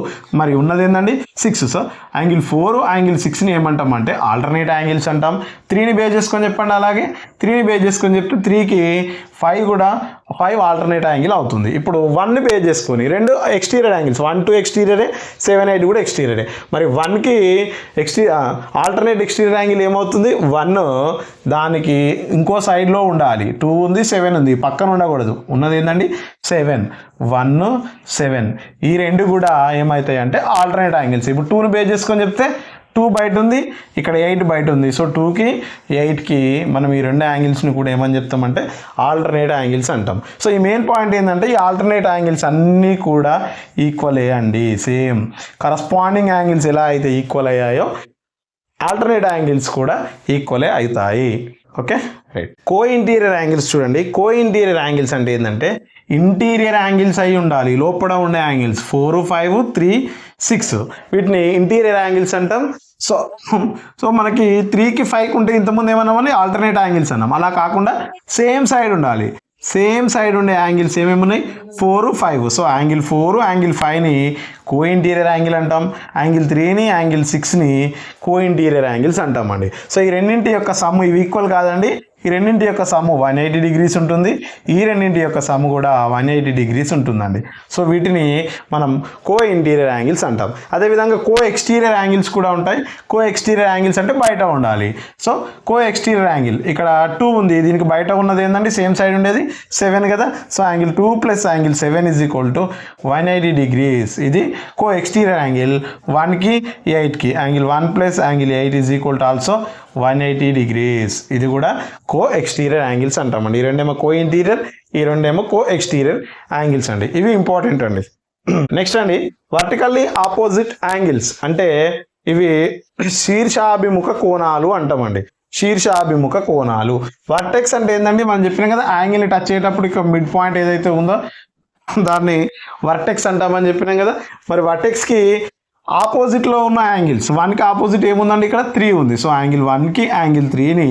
మరి ఉన్నది ఏంటండి 6. సో యాంగిల్ 4 యాంగిల్ 6ని ఏమంటాం అంటే ఆల్టర్నేట్ యాంగిల్స్ అంటాం. 3ని బేస్ చేసుకొని చెప్పండి. అలాగే 3ని బేస్ చేసుకొని చెప్తే 3కి 5 కూడా 5 ఆల్టర్నేట్ యాంగిల్ అవుతుంది. ఇప్పుడు 1ని బేస్ చేసుకొని 2 ఎక్స్టీరియర్ యాంగిల్స్, 1 2 ఎక్స్టీరియరే, 7 8 కూడా ఎక్స్టీరియరే. మరి 1కి ఆల్టర్నేట్ ఎక్స్టీరియర్ యాంగిల్ ఏమవుతుంది? 1 దానికి ఇంకో సైడ్లో ఉండాలి. 2 ఉంది 7 ఉంది, పక్కన ఉండకూడదు. ఉన్నది ఏంటండి 7. 1 7 ఈ 2 కూడా ఏమవుతాయి అంటే ఆల్టర్నేట్ యాంగిల్స్. ఇప్పుడు 2ని బేస్ చేసుకొని చెప్తే 2 బయట ఉంది, ఇక్కడ 8 బయట ఉంది. సో 2కి 8కి మనం ఈ 2 యాంగిల్స్ని కూడా ఏమని చెప్తామంటే ఆల్టర్నేట్ యాంగిల్స్ అంటాం. సో ఈ మెయిన్ పాయింట్ ఏంటంటే ఈ ఆల్టర్నేట్ యాంగిల్స్ అన్నీ కూడా ఈక్వలే అండి. సేమ్ కరస్పాండింగ్ యాంగిల్స్ ఎలా అయితే ఈక్వల్ అయ్యాయో ఆల్టర్నేట్ యాంగిల్స్ కూడా ఈక్వలే అవుతాయి. Okay right. Co interior angles చూడండి. కో ఇంటీరియర్ యాంగిల్స్ అంటే ఏంటంటే ఇంటీరియర్ యాంగిల్స్ అయి ఉండాలి, లోపల ఉండే యాంగిల్స్ 4 5 3 6 వీటిని ఇంటీరియర్ యాంగిల్స్ అంటాం. సో మనకి 3కి 5కి ఉంటే ఇంతకుముందు ఏమన్నామని ఆల్టర్నేట్ యాంగిల్స్ అన్నాం. అలా కాకుండా సేమ్ సైడ్ ఉండాలి. సేమ్ సైడ్ ఉండే యాంగిల్స్ ఏమేమి ఉన్నాయి 4 5. సో యాంగిల్ 4 యాంగిల్ 5ని కో ఇంటీరియర్ యాంగిల్ అంటాం. యాంగిల్ 3ని యాంగిల్ 6ని కో ఇంటీరియర్ యాంగిల్స్ అంటామండి. సో ఈ రెండింటి యొక్క సమ్ ఇవి ఈక్వల్ కాదండి. ఈ రెండింటి యొక్క సమ్ 180 డిగ్రీస్ ఉంటుంది. ఈ రెండింటి యొక్క సమ్ కూడా 180 డిగ్రీస్ ఉంటుందండి. సో వీటిని మనం కో ఇంటీరియర్ యాంగిల్స్ అంటాం. అదేవిధంగా కో ఎక్స్టీరియర్ యాంగిల్స్ కూడా ఉంటాయి. కో ఎక్స్టీరియర్ యాంగిల్స్ అంటే బయట ఉండాలి. సో కో ఎక్స్టీరియర్ యాంగిల్ ఇక్కడ 2 ఉంది, దీనికి బయట ఉన్నది ఏంటంటే సేమ్ సైడ్ ఉండేది 7 కదా. So angle 2 plus angle 7 is equal to 180 degrees. ఇది కో ఎక్స్టీరియర్ యాంగిల్. 1కి 8కి angle 1 plus angle 8 is equal to also 180 degrees. ఇది కూడా కో ఎక్స్టీరియర్ యాంగిల్స్ అంటామండి. ఈ రెండేమో కో ఇంటీరియర్, ఈ రెండేమో కో ఎక్స్టీరియర్ యాంగిల్స్ అండి. ఇవి ఇంపార్టెంట్ అండి. నెక్స్ట్ అండి వర్టికల్లీ ఆపోజిట్ యాంగిల్స్ అంటే ఇవి శీర్షాభిముఖ కోణాలు అంటామండి. శీర్షాభిముఖ కోణాలు. వర్టెక్స్ అంటే ఏంటండి, మనం చెప్పినాం కదా యాంగిల్ని టచ్ అయ్యేటప్పుడు ఇక మిడ్ పాయింట్ ఏదైతే ఉందో దాన్ని వర్టెక్స్ అంటామని చెప్పినాం కదా. మరి వర్టెక్స్కి ఆపోజిట్లో ఉన్న యాంగిల్స్ 1కి ఆపోజిట్ ఏముందండి, ఇక్కడ 3 ఉంది. సో యాంగిల్ 1కి యాంగిల్ 3ని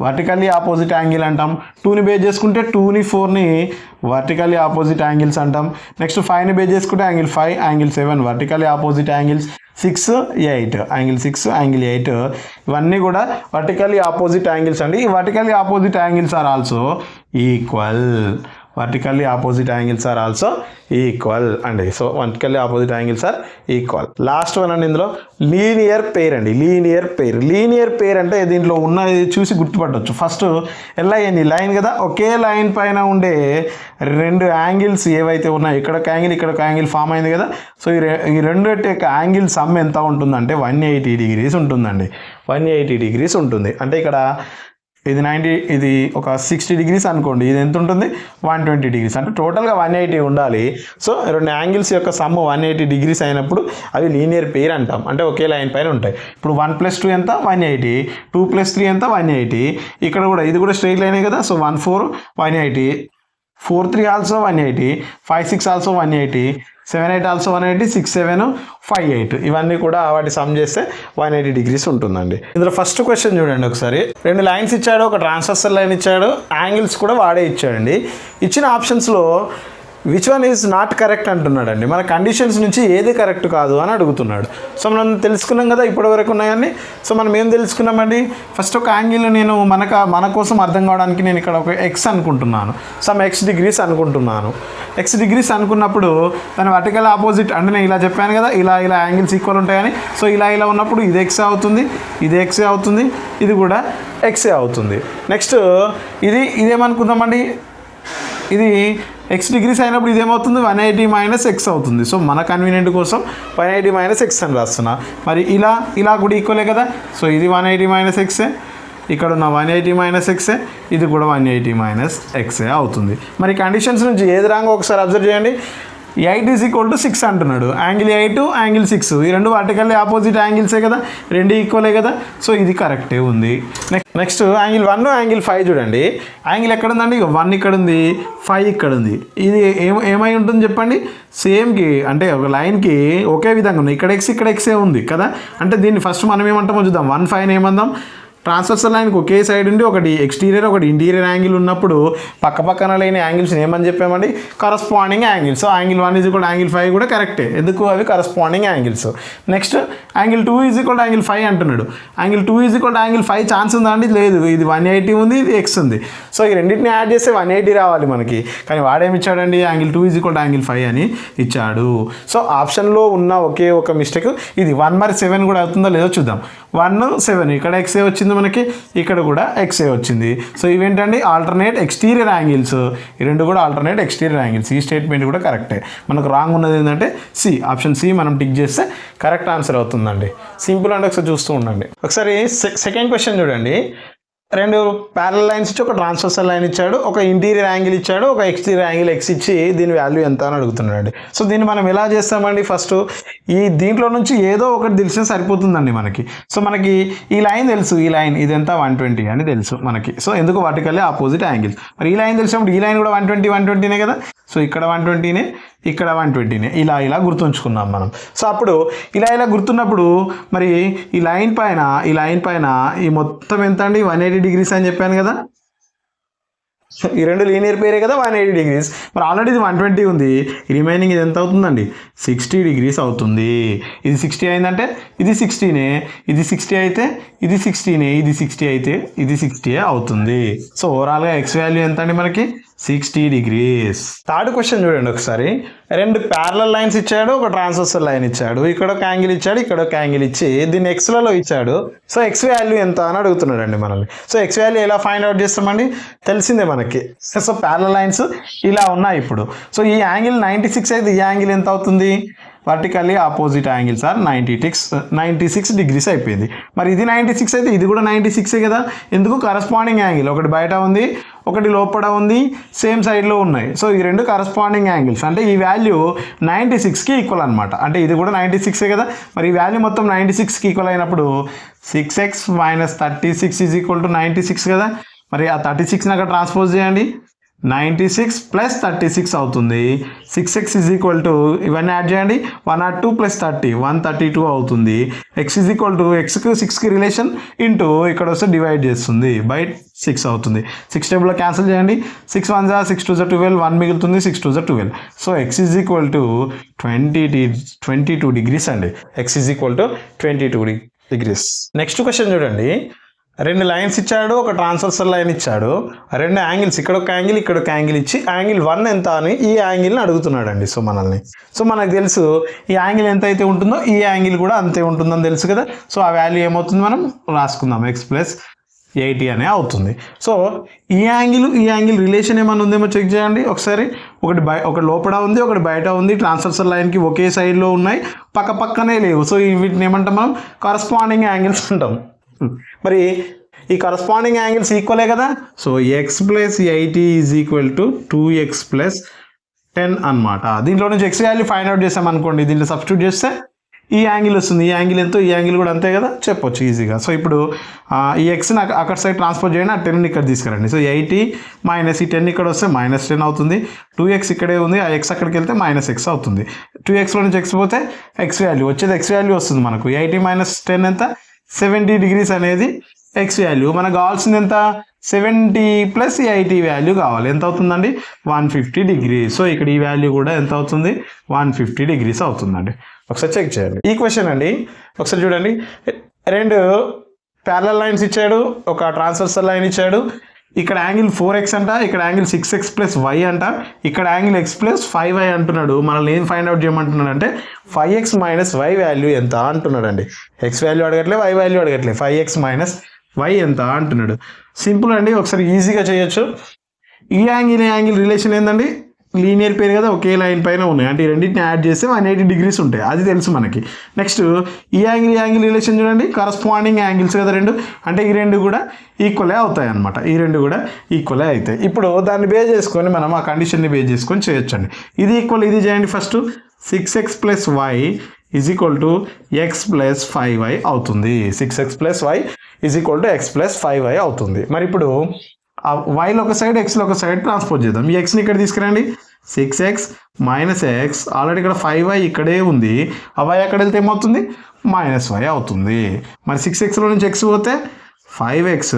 వర్టికల్లీ ఆపోజిట్ యాంగిల్ అంటాం. 2ని బేస్ చేసుకుంటే 2ని 4ని వర్టికల్లీ ఆపోజిట్ యాంగిల్స్ అంటాం. నెక్స్ట్ 5ని బేస్ చేసుకుంటే angle 5 angle 7 vertically opposite angles. 6 8 angle 6 angle 8 ఇవన్నీ కూడా వర్టికల్లీ ఆపోజిట్ యాంగిల్స్ అండి. ఈ vertically opposite angles are also equal. Vertically opposite angles are also equal అండి. So vertically opposite angles are equal. Last one అండి ఇందులో linear pair అండి. Linear pair అంటే దీంట్లో ఉన్నది చూసి గుర్తుపట్టవచ్చు. ఫస్ట్ LIN లైన్ కదా, ఒకే లైన్ పైన ఉండే రెండు యాంగిల్స్ ఏవైతే ఉన్నాయో, ఇక్కడ ఒక యాంగిల్ ఇక్కడ ఒక యాంగిల్ ఫామ్ అయింది కదా. సో ఈ రెండు యొక్క యాంగిల్ సమ్ ఎంత ఉంటుందంటే 180 degrees ఉంటుందండి. 180 degrees ఉంటుంది. అంటే ఇక్కడ ఇది 90, ఇది ఒక 60 degrees అనుకోండి, ఇది ఎంత ఉంటుంది 120 degrees. అంటే టోటల్గా 180 ఉండాలి. సో రెండు యాంగిల్స్ యొక్క సమ్ 180 degrees అయినప్పుడు అవి లీనియర్ పెయిర్ అంటాం. అంటే ఒకే లైన్ పైన ఉంటాయి. ఇప్పుడు 1 + 2 ఎంత 180, 2 + 3 ఎంత 180. ఇక్కడ కూడా ఇది కూడా స్ట్రైట్ లైనే కదా. సో 1 4 180, 4 3 ఆల్సో 180, 5 6 ఆల్సో 180, 7 8 ఆల్సో 180, 6 7 5 8 ఇవన్నీ కూడా వాటి సమ్ చేస్తే 180 degrees ఉంటుందండి. ఇందులో ఫస్ట్ క్వశ్చన్ చూడండి ఒకసారి. రెండు లైన్స్ ఇచ్చాడు, ఒక ట్రాన్స్వర్సల్ లైన్ ఇచ్చాడు, యాంగిల్స్ కూడా వాడే ఇచ్చాడండి. ఇచ్చిన ఆప్షన్స్లో which one is not correct అంటున్నాడండి. మన కండిషన్స్ నుంచి ఏది కరెక్ట్ కాదు అని అడుగుతున్నాడు. సో మనం తెలుసుకున్నాం కదా ఇప్పటి వరకు ఉన్నాయని. సో మనం ఏం తెలుసుకున్నామండి, ఫస్ట్ ఒక యాంగిల్ నేను మన కోసం అర్థం కావడానికి నేను ఇక్కడ ఒక ఎక్స్ అనుకుంటున్నాను, సమ్ x degrees అనుకుంటున్నాను. x degrees అనుకున్నప్పుడు దాని వర్టికల్ ఆపోజిట్ అంటే నేను ఇలా చెప్పాను కదా, ఇలా యాంగిల్స్ ఈక్వల్ ఉంటాయని. సో ఇలా ఉన్నప్పుడు ఇది x అవుతుంది, ఇది x అవుతుంది, ఇది కూడా x అవుతుంది. నెక్స్ట్ ఇదేమనుకుందామండి, ఇది x degrees అయినప్పుడు ఇదేమవుతుంది 180 - x అవుతుంది. సో మన కన్వీనియంట్ కోసం 180 - x అని రాస్తున్నా. మరి ఇలా కూడా ఈక్వలే కదా. సో ఇది 180 - x, ఇక్కడ ఉన్న 180 - x, ఇది కూడా 180 - x అవుతుంది. మరి కండిషన్స్ నుంచి ఏది రాంగో ఒకసారి అబ్జర్వ్ చేయండి. 8 = 6 అంటున్నాడు. యాంగిల్ 8 యాంగిల్ 6 ఈ రెండు వర్టికల్లీ ఆపోజిట్ యాంగిల్సే కదా, రెండు ఈక్వలే కదా. సో ఇది కరెక్టే ఉంది. నెక్స్ట్ యాంగిల్ 1 యాంగిల్ 5 చూడండి. యాంగిల్ ఎక్కడ ఉందండి, 1 ఇక్కడ ఉంది, 5 ఇక్కడ ఉంది. ఇది ఏమై ఉంటుంది చెప్పండి, సేమ్కి అంటే ఒక లైన్కి ఒకే విధంగా ఉంది. ఇక్కడ x ఇక్కడ x ఉంది కదా. అంటే దీన్ని ఫస్ట్ మనం ఏమంటామో చూద్దాం. 1 5 ఏమందాం, ట్రాన్స్వర్సల్ లైన్కి ఒకే సైడ్ ఉండి ఒకటి ఎక్స్టీరియర్ ఒకటి ఇంటీరియర్ యాంగిల్ ఉన్నప్పుడు పక్కన లేని యాంగిల్స్ ఏమని చెప్పామండి, corresponding angles. So angle 1 = angle 5 కూడా కరెక్టే, ఎందుకు అవి corresponding angles. Next angle 2 = angle 5 అంటున్నాడు. యాంగిల్ 2 = యాంగిల్ 5 ఛాన్స్ ఉందా అండి, లేదు. ఇది 180 ఉంది, ఇది x ఉంది. సో ఈ రెండింటిని యాడ్ చేస్తే 180 రావాలి మనకి. కానీ వాడేమి ఇచ్చాడండి, యాంగిల్ 2 = యాంగిల్ 5 అని ఇచ్చాడు. సో ఆప్షన్లో ఉన్న ఒకే ఒక మిస్టేక్ ఇది. 1 మరి 7 కూడా అవుతుందో లేదో చూద్దాం. 1 7 ఇక్కడ x వచ్చింది మనకి, ఇక్కడ కూడా x వచ్చింది. సో ఇవేంటండి ఆల్టర్నేట్ ఎక్స్టీరియర్ యాంగిల్స్. ఈ రెండు కూడా ఆల్టర్నేట్ ఎక్స్టీరియర్ యాంగిల్స్. ఈ స్టేట్మెంట్ కూడా కరెక్టే. మనకు రాంగ్ ఉన్నది ఏంటంటే ఆప్షన్ సి మనం టిక్ చేస్తే కరెక్ట్ ఆన్సర్ అవుతుందండి. సింపుల్ అంటే ఒకసారి చూస్తూ ఉండండి. ఒకసారి సెకండ్ క్వశ్చన్ చూడండి. రెండు ప్యారలల్ లైన్స్ ఇచ్చి ఒక ట్రాన్స్వర్సల్ లైన్ ఇచ్చాడు, ఒక ఇంటీరియర్ యాంగిల్ ఇచ్చాడు, ఒక ఎక్స్టీరియర్ యాంగిల్ x ఇచ్చి దీని వాల్యూ ఎంత అని అడుగుతున్నాడు. సో దీన్ని మనం ఎలా చేస్తామండి, ఫస్ట్ దీంట్లో నుంచి ఏదో ఒకటి తెలిసినా సరిపోతుందండి మనకి. సో మనకి ఈ లైన్ తెలుసు, ఈ లైన్ ఇది ఎంత 120 అని తెలుసు మనకి. సో ఎందుకు వర్టికల్లీ ఆపోజిట్ యాంగిల్స్. మరి ఈ లైన్ తెలిసినప్పుడు ఈ లైన్ కూడా 120 కదా. సో ఇక్కడ 120, ఇక్కడ 120 ఇలా గుర్తుంచుకున్నాం మనం. సో అప్పుడు ఇలా గుర్తున్నప్పుడు మరి ఈ లైన్ పైన ఈ మొత్తం ఎంత అండి 180 degrees అని చెప్పాను కదా. ఈ రెండు లీనియర్ పేరే కదా 180 degrees. మరి ఆల్రెడీ ఇది 120 ఉంది, రిమైనింగ్ ఇది ఎంత అవుతుందండి 60 degrees అవుతుంది. ఇది 60 అయిందంటే ఇది 60నే, ఇది 60 అయితే ఇది 60నే, ఇది 60 అయితే ఇది 60 అవుతుంది. సో ఓవరాల్గా x వాల్యూ ఎంత అండి మనకి 60 degrees. థర్డ్ క్వశ్చన్ చూడండి ఒకసారి. రెండు ప్యారలల్ లైన్స్ ఇచ్చాడు, ఒక ట్రాన్స్వర్సల్ లైన్ ఇచ్చాడు, ఇక్కడ ఒక యాంగిల్ ఇచ్చాడు, ఇక్కడ ఒక యాంగిల్ ఇచ్చి దీన్ని ఎక్స్లలో ఇచ్చాడు. సో ఎక్స్ వాల్యూ ఎంత అని అడుగుతున్నాడు అండి మనల్ని. సో ఎక్స్ వాల్యూ ఎలా ఫైండ్ అవుట్ చేస్తామండి, తెలిసిందే మనకి. సో ప్యారలల్ లైన్స్ ఇలా ఉన్నాయి ఇప్పుడు. సో ఈ యాంగిల్ 96 అయితే ఈ యాంగిల్ ఎంత అవుతుంది, vertically opposite angles are 96 degrees అయిపోయింది. మరి ఇది 96 అయితే ఇది కూడా 96 కదా. ఎందుకు, కరస్పాండింగ్ యాంగిల్, ఒకటి బయట ఉంది ఒకటి లోపల ఉంది, సేమ్ సైడ్లో ఉన్నాయి. సో ఈ రెండు కరస్పాండింగ్ యాంగిల్స్. అంటే ఈ వాల్యూ 96కి ఈక్వల్ అనమాట. అంటే ఇది కూడా 96 కదా. మరి ఈ వాల్యూ మొత్తం 96కి ఈక్వల్ అయినప్పుడు 6x - 36 = 96 కదా. మరి ఆ 36ని అక్కడ ట్రాన్స్పోజ్ చేయండి, 96 + 36 అవుతుంది. 6x = ఇవన్నీ యాడ్ చేయండి, 102 + 30 132 అవుతుంది. x xకి 6కి రిలేషన్ ఇంటూ ఇక్కడ వస్తే డివైడ్ చేస్తుంది బై 6 అవుతుంది. 6 టేబుల్లో క్యాన్సిల్ చేయండి, 6 1 = 6 2 = 12, 1 మిగులుతుంది, 6 2 = 12. సో x = 22 degrees అండి. x = 22 degrees. నెక్స్ట్ క్వశ్చన్ చూడండి. రెండు లైన్స్ ఇచ్చాడు, ఒక ట్రాన్స్వర్సల్ లైన్ ఇచ్చాడు, రెండు యాంగిల్స్, ఇక్కడ ఒక యాంగిల్ ఇక్కడ ఒక యాంగిల్ ఇచ్చి యాంగిల్ 1 ఎంత అని ఈ యాంగిల్ని అడుగుతున్నాడండి. సో మనకు తెలుసు ఈ యాంగిల్ ఎంత అయితే ఉంటుందో ఈ యాంగిల్ కూడా అంతే ఉంటుందని తెలుసు కదా. సో ఆ వాల్యూ ఏమవుతుంది మనం రాసుకుందాం, x+80 అనే అవుతుంది. సో ఈ యాంగిల్ రిలేషన్ ఏమైనా ఉందేమో చెక్ చేయండి ఒకసారి. ఒకటి లోపల ఉంది, ఒకటి బయట ఉంది, ట్రాన్స్వర్సల్ లైన్కి ఒకే సైడ్లో ఉన్నాయి, పక్కనే లేవు. సో వీటిని ఏమంటాం మనం, కరస్పాండింగ్ యాంగిల్స్ అంటాం. మరి ఈ కరస్పాండింగ్ యాంగిల్స్ ఈక్వలే కదా. సో x+80 = 2x+10 అనమాట. దీంట్లో నుంచి x వాల్యూ ఫైండ్ అవుట్ చేసాం అనుకోండి, దీంట్లో సబ్స్టిట్యూట్ చేస్తే ఈ యాంగిల్ వస్తుంది. ఈ యాంగిల్ ఎంతో, ఈ యాంగిల్ కూడా అంతే కదా, చెప్పొచ్చు ఈజీగా. సో ఇప్పుడు ఈ ఎక్స్ని అక్కడ సైడ్ ట్రాన్స్ఫర్ చేయండి, ఆ 10 ఇక్కడ తీసుకురండి. సో 80 మైనస్ ఈ 10 ఇక్కడ వస్తే -10 అవుతుంది. 2x ఇక్కడే ఉంది, ఆ x అక్కడికి వెళ్తే -x అవుతుంది. 2xలో నుంచి x పోతే x వాల్యూ వచ్చేది, x వాల్యూ వస్తుంది మనకు. 80 - 10 ఎంత, 70 degrees అనేది x వాల్యూ. మనకు కావాల్సింది ఎంత, 70 + 80 వాల్యూ కావాలి. ఎంత అవుతుందండి, 150 degrees. సో ఇక్కడ ఈ వాల్యూ కూడా ఎంత అవుతుంది, 150 degrees అవుతుందండి. ఒకసారి చెక్ చేయండి ఈ క్వశ్చన్ అండి. ఒకసారి చూడండి, రెండు ప్యారలల్ లైన్స్ ఇచ్చాడు, ఒక ట్రాన్స్వర్సల్ లైన్ ఇచ్చాడు. ఇక్కడ యాంగిల్ 4x అంట, ఇక్కడ యాంగిల్ 6x + y అంట, ఇక్కడ యాంగిల్ x + 5y అంటున్నాడు. మనల్ని ఏం ఫైండ్ అవుట్ చేయమంటున్నాడు అంటే 5x - y వాల్యూ ఎంత అంటున్నాడు అండి. x వాల్యూ అడగట్లే, y వాల్యూ అడగట్లే, 5x - y ఎంత అంటున్నాడు. సింపుల్ అండి, ఒకసారి ఈజీగా చేయొచ్చు. ఈ యాంగిల్ రిలేషన్ ఏంటండి, లీనియర్ పేరు కదా, ఒకే లైన్ పైన ఉన్నాయి, అంటే ఈ రెండింటిని యాడ్ చేస్తే 180 degrees ఉంటాయి, అది తెలుసు మనకి. నెక్స్ట్ ఈ యాంగిల్ రిలేషన్ చూడండి, కరస్పాండింగ్ యాంగిల్స్ కదా రెండు, అంటే ఈ రెండు కూడా ఈక్వలే అవుతాయి అనమాట. ఈ రెండు కూడా ఈక్వలే అవుతాయి. ఇప్పుడు దాన్ని బేస్ చేసుకొని మనం ఆ కండిషన్ని బేస్ చేసుకొని చేయొచ్చండి. ఇది ఈక్వల్, ఇది చేయండి first. 6x + y = x + 5y అవుతుంది. 6x + y = x + 5y అవుతుంది. మరి ఇప్పుడు వైలో ఒక సైడ్, ఎక్స్లో ఒక సైడ్ ట్రాన్స్పోజ్ చేద్దాం. ఈ ఎక్స్ని ఇక్కడ తీసుకురండి, 6x - x, ఆల్రెడీ ఇక్కడ 5y ఇక్కడే ఉంది, ఆ y అక్కడ వెళ్తే ఏమవుతుంది, -y అవుతుంది. మరి 6xలో నుంచి x పోతే 5x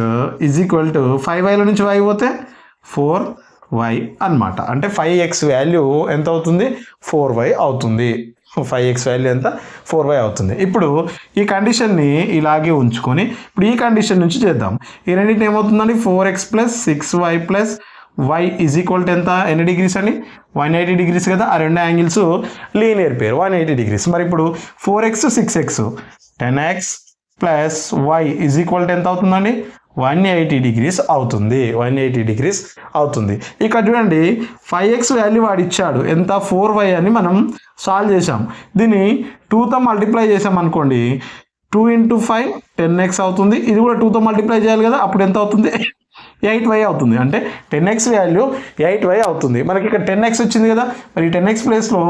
= 5yలో నుంచి y పోతే 4y అనమాట. అంటే 5x వాల్యూ ఎంత అవుతుంది, 4y అవుతుంది. 5x వాల్యూ ఎంత, 4y అవుతుంది. ఇప్పుడు ఈ కండిషన్ని ఇలాగే ఉంచుకొని ఇప్పుడు ఈ కండిషన్ నుంచి చేద్దాం. ఈ రెండింటిని ఏమవుతుందండి, 4x + 6y + y = ఎంత, ఎన్ని డిగ్రీస్ అండి, 180 degrees కదా. ఆ రెండు యాంగిల్స్ లీనియర్ పేర్, 180 degrees. మరి ఇప్పుడు 4x 6x 10x + y = ఎంత అవుతుందండి, 180 degrees అవుతుంది. 180 degrees అవుతుంది. ఇక్కడ చూడండి 5x వాల్యూ వాడు ఇచ్చాడు ఎంత, 4y అని మనం సాల్వ్ చేసాం. దీన్ని 2తో మల్టిప్లై చేసాం అనుకోండి, 2 × 5 10x అవుతుంది. ఇది కూడా 2తో మల్టిప్లై చేయాలి కదా, అప్పుడు ఎంత అవుతుంది, 8y అవుతుంది. అంటే 10x వాల్యూ 8y అవుతుంది. మనకి ఇక్కడ 10x వచ్చింది కదా, మరి 10x ప్లేస్లో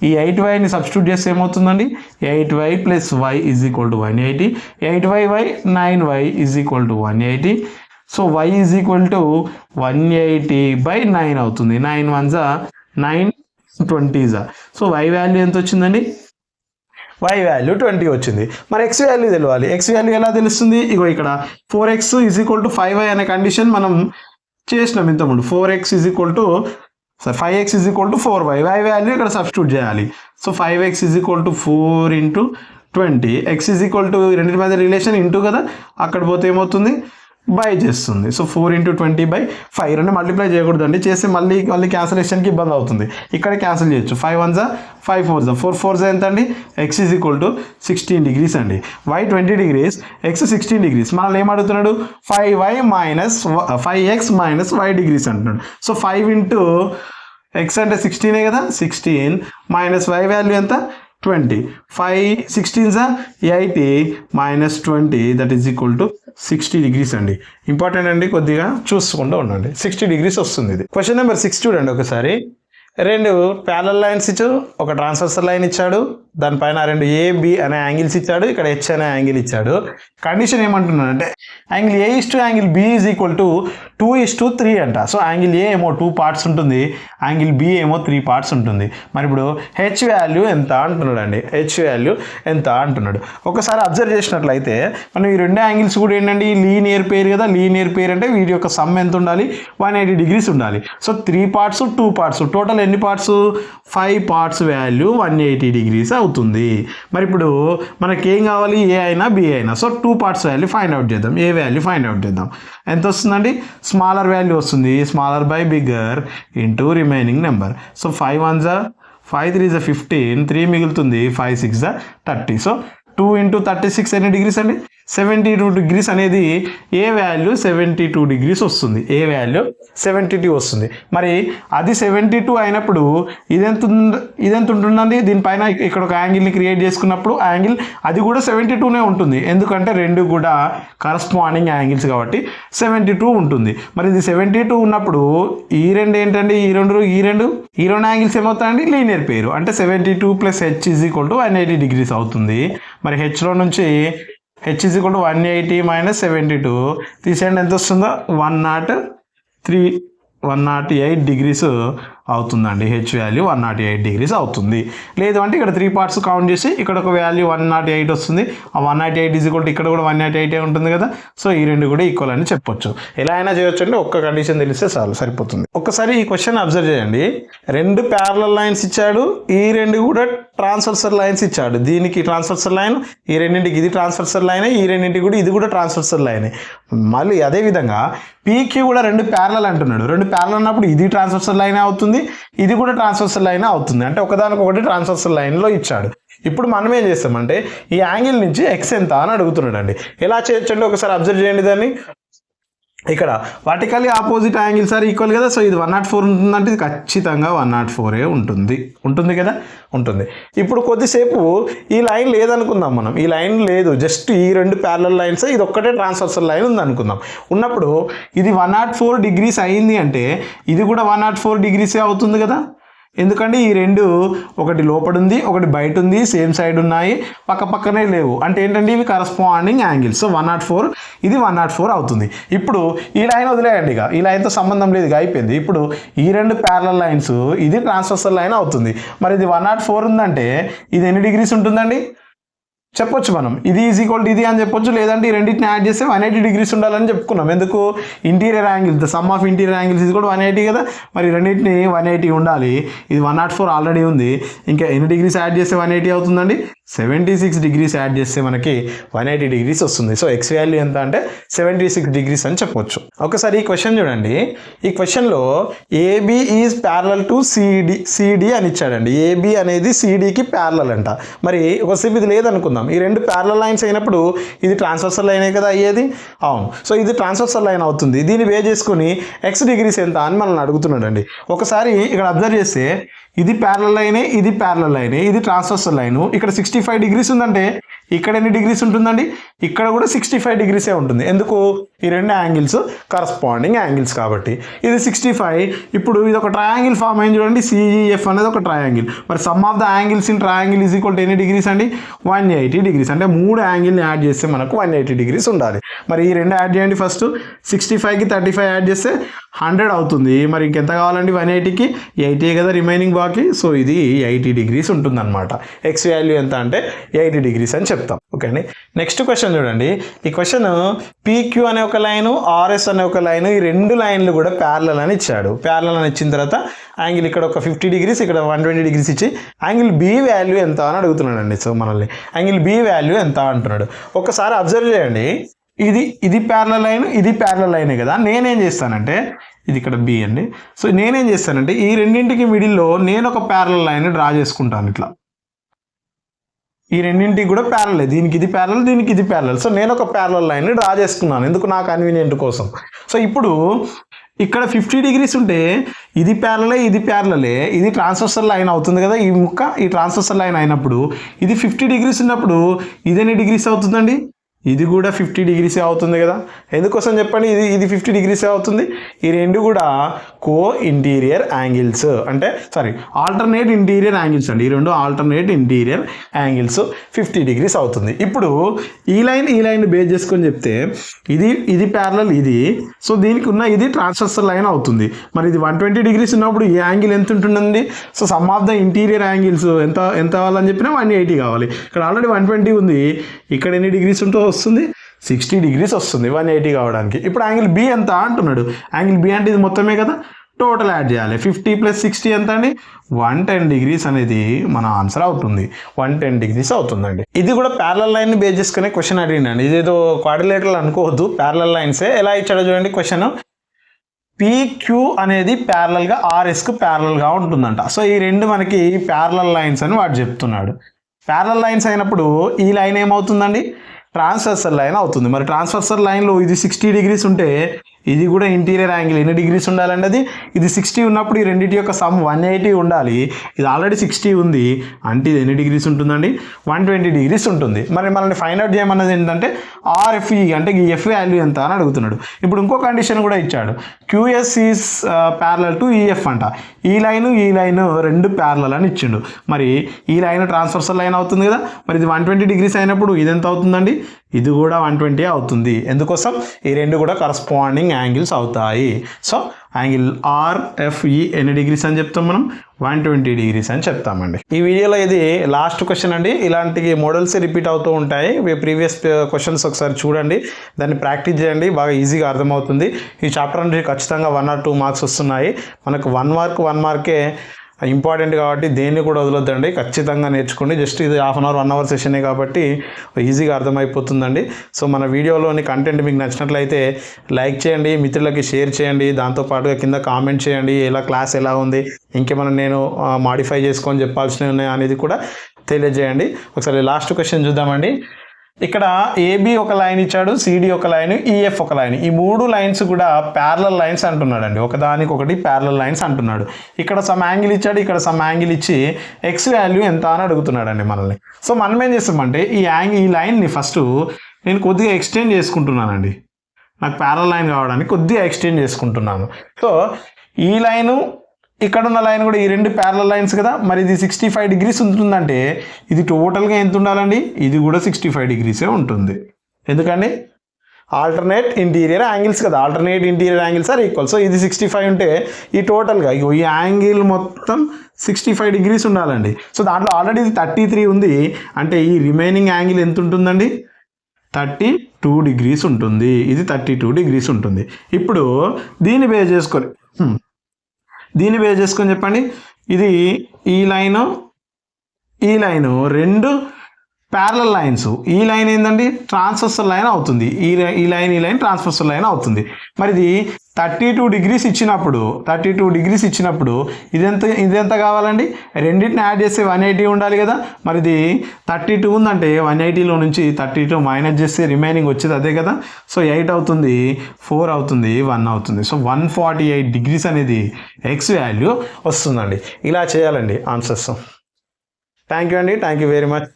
ఈ 8yని సబ్స్టిట్యూట్ చేస్తే ఏమవుతుందండి, 8y + y = 180, 8y 9y = 180. So y = 180/9 అవుతుంది. 9 1s 9 20s. So y value ఎంత వచ్చిందండి, y వాల్యూ 20 వచ్చింది. మరి x వాల్యూ తెలియాలి. x వాల్యూ ఎలా తెలుస్తుంది, ఇగో ఇక్కడ 4x = 5y అనే కండిషన్ మనం చేసినాం ఇంతకుముందు. 5x = 4y, y వాల్యూ ఇక్కడ సబ్స్టిట్యూట్ చేయాలి. సో 5x = 4 × 20, x = రెండింటి మధ్య రిలేషన్ ఇంటూ కదా, అక్కడ పోతే ఏమవుతుంది, బై చేస్తుంది. సో 4 × 20/5 రెండు మల్టిప్లై చేయకూడదండి, చేస్తే మళ్ళీ క్యాన్సలేషన్కి ఇబ్బంది అవుతుంది. ఇక్కడ క్యాన్సిల్ చేయొచ్చు. 5 1s 5 4s 4 4s ఎంత అండి, x = 16 degrees అండి. y 20 degrees, x 16 degrees. మనల్ని ఏం అడుగుతున్నాడు, 5x - y degrees అంటున్నాడు. సో 5 × x అంటే 16 కదా, 16 - y వాల్యూ ఎంత, 20. 5 16s 80 - 20 that is equal to 60 degrees అండి. ఇంపార్టెంట్ అండి, కొద్దిగా చూసుకుంటూ ఉండండి. 60 degrees వస్తుంది ఇది. క్వశ్చన్ నెంబర్ 6 చూడండి ఒకసారి. రెండు ప్యారలల్ లైన్స్ ఇచ్చాడు, ఒక ట్రాన్స్వర్సల్ లైన్ ఇచ్చాడు, దానిపైన రెండు AB అనే యాంగిల్స్ ఇచ్చాడు, ఇక్కడ H అనే యాంగిల్ ఇచ్చాడు. కండిషన్ ఏమంటున్నాడంటే యాంగిల్ A / యాంగిల్ B = 2:3 అంట. సో యాంగిల్ A ఏమో 2 parts ఉంటుంది, యాంగిల్ B ఏమో 3 parts ఉంటుంది. మరి ఇప్పుడు H వాల్యూ ఎంత అంటున్నాడు అండి, H వాల్యూ ఎంత అంటున్నాడు. ఒకసారి అబ్జర్వ్ చేసినట్లయితే మనం ఈ రెండు యాంగిల్స్ కూడా ఏంటండి, లీనియర్ పేర్ కదా. లీనియర్ పేర్ అంటే వీటి యొక్క సమ్ ఎంత ఉండాలి, 180 degrees ఉండాలి. సో 3 parts 2 parts, టోటల్ ఎన్ని పార్ట్స్, 5 parts వాల్యూ 180 degrees అవుతుంది. అవుతుంది. మరి ఇప్పుడు మనకేం కావాలి, ఏ అయినా బి అయినా. So 2 parts value find out చేద్దాం. ఏ వాల్యూ ఫైండ్ అవుట్ చేద్దాం. ఎంత వస్తుందండి, స్మాలర్ వాల్యూ వస్తుంది, smaller by bigger into remaining number. So 5 1 5 3 15, 3 మిగులుతుంది, 5 6 30. సో 2 into 36 ఎన్ని డిగ్రీస్ అండి, 72 డిగ్రీస్ అనేది ఏ వాల్యూ 72 డిగ్రీస్ వస్తుంది. ఏ వాల్యూ 72 వస్తుంది. మరి అది 72 అయినప్పుడు ఇదెంత ఉంటుందండి, దీనిపైన ఇక్కడ ఒక యాంగిల్ని క్రియేట్ చేసుకున్నప్పుడు యాంగిల్ అది కూడా 72నే ఉంటుంది. ఎందుకంటే రెండు కూడా కరస్పాండింగ్ యాంగిల్స్ కాబట్టి 72 ఉంటుంది. మరి ఇది 72 ఉన్నప్పుడు ఈ రెండు ఏంటండి, ఈ రెండు యాంగిల్స్ ఏమవుతాయండి, లీనియర్ పేరు. అంటే 72 + h = 180 డిగ్రీస్ అవుతుంది. మరి హెచ్లో నుంచి h = 180 - 72 తీసేయండి, ఎంత వస్తుందో 108 డిగ్రీస్ అవుతుందండి. హెచ్ వాల్యూ 108 డిగ్రీస్ అవుతుంది. లేదు అంటే ఇక్కడ 3 పార్ట్స్ కౌంట్ చేసి ఇక్కడ ఒక వాల్యూ 108 వస్తుంది. ఆ 108 = ఇక్కడ కూడా 188 ఉంటుంది కదా. సో ఈ రెండు కూడా ఈక్వల్ అని చెప్పొచ్చు. ఎలా అయినా చేయొచ్చు అండి, ఒక్క కండిషన్ తెలిస్తే చాలు, సరిపోతుంది. ఒక్కసారి ఈ క్వశ్చన్ అబ్జర్వ్ చేయండి. 2 ప్యారలల్ లైన్స్ ఇచ్చాడు, ఈ రెండు కూడా ట్రాన్స్వర్సల్ లైన్స్ ఇచ్చాడు. దీనికి ట్రాన్స్వర్సల్ లైన్, ఈ రెండింటికి ఇది ట్రాన్స్వర్సల్ లైన్, ఈ రెండింటికి కూడా ఇది కూడా ట్రాన్స్వర్సల్ లైన్. మళ్ళీ అదేవిధంగా పీక్యూ కూడా 2 ప్యారలల్ అంటున్నాడు. 2 ప్యారలల్ అన్నప్పుడు ఇది ట్రాన్స్వర్సల్ లైన్ అవుతుంది, ఇది కూడా ట్రాన్స్వర్సల్ లైన్ అవుతుంది. అంటే ఒకదానికొకటి ట్రాన్స్వర్సల్ లైన్లో ఇచ్చాడు. ఇప్పుడు మనం ఏం చేస్తామంటే ఈ యాంగిల్ నుంచి ఎక్స్ ఎంత అని అడుగుతున్నాడు అండి. ఎలా చేయొచ్చు అంటే ఒకసారి అబ్జర్వ్ చేయండి దాన్ని. ఇక్కడ vertically opposite angles are equal కదా. సో ఇది 104 ఉంటుందంటే ఇది ఖచ్చితంగా 104 ఉంటుంది కదా, ఉంటుంది. ఇప్పుడు కొద్దిసేపు ఈ లైన్ లేదనుకుందాం మనం, ఈ లైన్ లేదు, జస్ట్ ఈ 2 ప్యారలల్ లైన్స్, ఇది ఒక్కటే ట్రాన్స్వర్సల్ లైన్ ఉంది అనుకుందాం. ఉన్నప్పుడు ఇది 104 డిగ్రీస్ అయింది అంటే ఇది కూడా 104 డిగ్రీసే అవుతుంది కదా. ఎందుకంటే ఈ రెండు, ఒకటి లోపల ఉంది, ఒకటి బయట ఉంది, సేమ్ సైడ్ ఉన్నాయి, పక్కనే లేవు. అంటే ఏంటంటే ఇవి కరస్పాండింగ్ యాంగిల్స్. సో 104 ఇది 104 అవుతుంది. ఇప్పుడు ఈ లైన్ వదిలేయండి, ఇక ఈ లైన్తో సంబంధం లేదు, ఇక అయిపోయింది. ఇప్పుడు ఈ 2 ప్యారలల్ లైన్స్, ఇది ట్రాన్స్వర్సల్ లైన్ అవుతుంది. మరి ఇది 104 ఉందంటే ఇది ఎన్ని డిగ్రీస్ ఉంటుందండి చెప్పొచ్చు మనం. ఇది = ఇది అని చెప్పొచ్చు. లేదంటే ఈ రెండింటిని యాడ్ చేస్తే 180 డిగ్రీస్ ఉండాలని చెప్పుకున్నాం. ఎందుకు, interior angle, the sum of interior angles ఇది కూడా 180 కదా. మరి రెండింటిని 180 ఉండాలి. ఇది 104 ఆల్రెడీ ఉంది, ఇంకా ఎన్ని డిగ్రీస్ యాడ్ చేస్తే 180 అవుతుందండి, 76 డిగ్రీస్ యాడ్ చేస్తే మనకి 180 డిగ్రీస్ వస్తుంది. సో ఎక్స్ వాల్యూ ఎంత అంటే 76 డిగ్రీస్ అని చెప్పొచ్చు. ఒకసారి ఈ క్వశ్చన్ చూడండి. ఈ క్వశ్చన్లో AB is parallel to CD అని ఇచ్చాడండి. ఏబి అనేది సిడికి ప్యారలల్ అంట. మరి ఒకసేపు ఇది లేదనుకుందాం, ఈ 2 ప్యారలల్ లైన్స్ అయినప్పుడు ఇది ట్రాన్స్వర్సల్ లైనే కదా అయ్యేది. అవును. సో ఇది ట్రాన్స్వర్సల్ లైన్ అవుతుంది. దీన్ని బేస్ చేసుకుని ఎక్స్ డిగ్రీస్ ఎంత అని మనల్ని అడుగుతున్నాడండి. ఒకసారి ఇక్కడ అబ్జర్వ్ చేస్తే ఇది ప్యారలల్ లైనే, ఇది ప్యారలల్ లైనే, ఇది ట్రాన్స్వర్సల్ లైను. ఇక్కడ 65 డిగ్రీస్ ఉందంటే ఇక్కడ ఎన్ని డిగ్రీస్ ఉంటుందండి, ఇక్కడ కూడా 65 డిగ్రీసే ఉంటుంది. ఎందుకు, ఈ 2 యాంగిల్స్ కరస్పాండింగ్ యాంగిల్స్ కాబట్టి. ఇది 65. ఇప్పుడు ఇది ఒక ట్రయాంగిల్ ఫామ్ అయింది చూడండి, సిఈఎఫ్ అనేది ఒక ట్రయాంగిల్. మరి some of the angles in triangle is equal to ఎన్ని డిగ్రీస్ అండి, 180 డిగ్రీస్. అంటే 3 యాంగిల్ని యాడ్ చేస్తే మనకు 180 డిగ్రీస్ ఉండాలి. మరి ఈ 2 యాడ్ చేయండి. ఫస్ట్ 65కి 35 యాడ్ చేస్తే 100 అవుతుంది. మరి ఇంకెంత కావాలండి, 180కి 80 కదా రిమైనింగ్ బాకీ. సో ఇది 80 డిగ్రీస్ ఉంటుందన్నమాట. ఎక్స్ వాల్యూ ఎంత అంటే 80 డిగ్రీస్ అని చెప్తాం. ఓకే అండి. నెక్స్ట్ క్వశ్చన్ చూడండి. ఈ క్వశ్చన్ పీక్యూ అనే ఒక లైను, ఆర్ఎస్ అనే ఒక లైను, ఈ 2 లైన్లు కూడా ప్యారలల్ అని ఇచ్చాడు. ప్యారలల్ అని ఇచ్చిన తర్వాత యాంగిల్ ఇక్కడ ఒక 50 డిగ్రీస్, ఇక్కడ 120 డిగ్రీస్ ఇచ్చి యాంగిల్ బి వాల్యూ ఎంత అని అడుగుతున్నాడు అండి. సో మనల్ని యాంగిల్ బి వాల్యూ ఎంత అంటున్నాడు. ఒకసారి అబ్జర్వ్ చేయండి. ఇది ప్యారలల్ లైన్, ఇది ప్యారలల్ లైనే కదా. నేనేం చేస్తానంటే ఇది ఇక్కడ బి అండి. సో నేనేం చేస్తానంటే ఈ రెండింటికి మిడిల్లో నేను ఒక ప్యారలల్ లైన్ డ్రా చేసుకుంటాను. ఇట్లా ఈ రెండింటికి కూడా ప్యారలల్, దీనికి ఇది ప్యారలల్, దీనికి ఇది ప్యారలల్. సో నేను ఒక ప్యారలల్ లైన్ డ్రా చేసుకున్నాను, ఎందుకు, నా కన్వీనియంట్ కోసం. సో ఇప్పుడు ఇక్కడ 50 డిగ్రీస్ ఉంటే ఇది ప్యారలలే, ఇది ప్యారలలే, ఇది ట్రాన్స్వర్సల్ లైన్ అవుతుంది కదా. ఈ ముక్క ఈ ట్రాన్స్వర్సల్ లైన్ అయినప్పుడు ఇది 50 డిగ్రీస్ ఉన్నప్పుడు ఇది ఎన్ని డిగ్రీస్ అవుతుందండి, ఇది కూడా 50 డిగ్రీసే అవుతుంది కదా. ఎందుకోసం చెప్పండి, ఇది 50 డిగ్రీసే అవుతుంది. ఈ రెండు కూడా కో ఇంటీరియర్ యాంగిల్స్, అంటే ఆల్టర్నేట్ ఇంటీరియర్ యాంగిల్స్ అండి. ఈ రెండు ఆల్టర్నేట్ ఇంటీరియర్ యాంగిల్స్ 50 డిగ్రీస్ అవుతుంది. ఇప్పుడు ఈ లైన్ బేస్ చేసుకొని చెప్తే ఇది ప్యారలల్ ఇది. సో దీనికి ఉన్న ఇది ట్రాన్స్వర్సల్ లైన్ అవుతుంది. మరి ఇది 120 డిగ్రీస్ ఉన్నప్పుడు ఈ యాంగిల్ ఎంత ఉంటుందండి. So some of the interior angles ఎంత కావాలని చెప్పినా 180 కావాలి. ఇక్కడ ఆల్రెడీ 120 ఉంది, ఇక్కడ ఎన్ని డిగ్రీస్ ఉంటో వస్తుంది, 60 డిగ్రీస్ వస్తుంది 180 కావడానికి. ఇప్పుడు యాంగిల్ బి ఎంత అంటున్నాడు. యాంగిల్ బి అంటే ఇది మొత్తమే కదా, టోటల్ యాడ్ చేయాలి. 50 + 60 ఎంత అండి? 110 degrees అనేది మన ఆన్సర్ అవుతుంది. 110 degrees అవుతుందండి. ఇది కూడా ప్యారలల్ లైన్ బేస్ చేసుకునే క్వశ్చన్ అడిగిందండి. ఇదేదో క్వాడ్రిలేటరల్ అనుకోవద్దు, ప్యారలల్ లైన్సే. ఎలా ఇచ్చాడో చూడండి క్వశ్చన్. PQ అనేది ప్యారలల్గా RSకు ప్యారలల్గా ఉంటుందంట. సో ఈ రెండు మనకి ప్యారలల్ లైన్స్ అని వాడు చెప్తున్నాడు. ప్యారలల్ లైన్స్ అయినప్పుడు ఈ లైన్ ఏమవుతుందండి? ట్రాన్స్వర్సల్ లైన్ అవుతుంది. మరి ట్రాన్స్వర్సల్ లైన్లో ఇది 60 degrees ఉంటే ఇది కూడా ఇంటీరియర్ యాంగిల్ ఎన్ని డిగ్రీస్ ఉండాలండి? అది ఇది 60 ఉన్నప్పుడు ఈ రెండింటి యొక్క సమ్ 180 ఉండాలి. ఇది ఆల్రెడీ 60 ఉంది అంటే ఇది ఎన్ని డిగ్రీస్ ఉంటుందండి? 120 degrees ఉంటుంది. మరి మనల్ని ఫైండ్ అవుట్ చేయమన్నది ఏంటంటే RFE అంటే ఈ ఎఫ్ వాల్యూ ఎంత అని అడుగుతున్నాడు. ఇప్పుడు ఇంకో కండిషన్ కూడా ఇచ్చాడు. QS is parallel to EF అంట. ఈ లైన్ రెండు ప్యారలల్ అని ఇచ్చిండు. మరి ఈ లైన్ ట్రాన్స్వర్సల్ లైన్ అవుతుంది కదా, మరి ఇది 120 degrees అయినప్పుడు ఇది ఎంత అవుతుందండి? ఇది కూడా 120 అవుతుంది. ఎందుకోసం? ఈ రెండు కూడా కరస్పాండింగ్ యాంగిల్స్ అవుతాయి. సో యాంగిల్ RFE ఎన్ని డిగ్రీస్ అని చెప్తాం మనం? 120 degrees అని చెప్తామండి. ఈ వీడియోలో ఇది లాస్ట్ క్వశ్చన్ అండి. ఇలాంటి మోడల్స్ రిపీట్ అవుతూ ఉంటాయి. ప్రీవియస్ క్వశ్చన్స్ ఒకసారి చూడండి, దాన్ని ప్రాక్టీస్ చేయండి, బాగా ఈజీగా అర్థమవుతుంది. ఈ చాప్టర్ నుంచి ఖచ్చితంగా 1 or 2 మార్క్స్ వస్తున్నాయి. మనకు 1 మార్కే ఇంపార్టెంట్ కాబట్టి దేన్ని కూడా వదలొద్దండి, ఖచ్చితంగా నేర్చుకోండి. జస్ట్ ఇది 1/2 hour 1 hour సెషనే కాబట్టి ఈజీగా అర్థమైపోతుందండి. సో మన వీడియోలోని కంటెంట్ మీకు నచ్చినట్లయితే లైక్ చేయండి, మిత్రులకి షేర్ చేయండి, దాంతోపాటుగా కింద కామెంట్ చేయండి క్లాస్ ఎలా ఉంది, ఇంకేమైనా నేను మాడిఫై చేసుకొని చెప్పాల్సినవి ఉన్నాయి అనేది కూడా తెలియజేయండి. ఒకసారి లాస్ట్ క్వశ్చన్ చూద్దామండి. ఇక్కడ AB ఒక లైన్ ఇచ్చాడు, CD ఒక లైన్, EF ఒక లైన్. ఈ మూడు లైన్స్ కూడా ప్యారలల్ లైన్స్ అంటున్నాడండి. ఒకదానికొకటి ప్యారలల్ లైన్స్ అంటున్నాడు. ఇక్కడ సమ్ యాంగిల్ ఇచ్చాడు, ఇక్కడ సమ్ యాంగిల్ ఇచ్చి X వాల్యూ ఎంత అని అడుగుతున్నాడండి మనల్ని. సో మనం ఏం చేస్తామంటే ఈ లైన్ని ఫస్ట్ నేను కొద్దిగా ఎక్స్టెండ్ చేసుకుంటున్నానండి. నాకు ప్యారలల్ లైన్ కావడానికి కొద్దిగా ఎక్స్టెండ్ చేసుకుంటున్నాను. సో ఈ లైను ఇక్కడ ఉన్న లైన్ కూడా ఈ రెండు ప్యారలల్ లైన్స్ కదా, మరి ఇది 65 degrees ఉంటుందంటే ఇది టోటల్గా ఎంత ఉండాలండి? ఇది కూడా 65 degrees ఉంటుంది. ఎందుకండి? ఆల్టర్నేట్ ఇంటీరియర్ యాంగిల్స్ కదా, alternate interior angles are equal. So ఇది 65 ఉంటే ఈ టోటల్గా ఈ యాంగిల్ మొత్తం 65 degrees ఉండాలండి. సో దాంట్లో ఆల్రెడీ ఇది 33 ఉంది అంటే ఈ రిమైనింగ్ యాంగిల్ ఎంత ఉంటుందండి? 32 degrees ఉంటుంది. ఇది 32 degrees ఉంటుంది. ఇప్పుడు దీన్ని బేస్ చేసుకొని చెప్పండి. ఇది ఈ లైను రెండు ప్యారలల్ లైన్స్. ఈ లైన్ ఏంటండి? ట్రాన్స్వర్సల్ లైన్ అవుతుంది. ఈ లైన్ ట్రాన్స్వర్సల్ లైన్ అవుతుంది. మరి ఇది 32 degrees ఇచ్చినప్పుడు ఇదెంత కావాలండి? రెండింటిని యాడ్ చేస్తే 180 ఉండాలి కదా. మరి ఇది 32 ఉందంటే 180లో నుంచి 32 మైనస్ చేస్తే రిమైనింగ్ వచ్చేది అదే కదా. సో 8 అవుతుంది, 4 అవుతుంది, 1 అవుతుంది. సో 148 degrees అనేది X వాల్యూ వస్తుందండి. ఇలా చేయాలండి ఆన్సర్స్. థ్యాంక్ యూ అండి, థ్యాంక్ యూ వెరీ మచ్.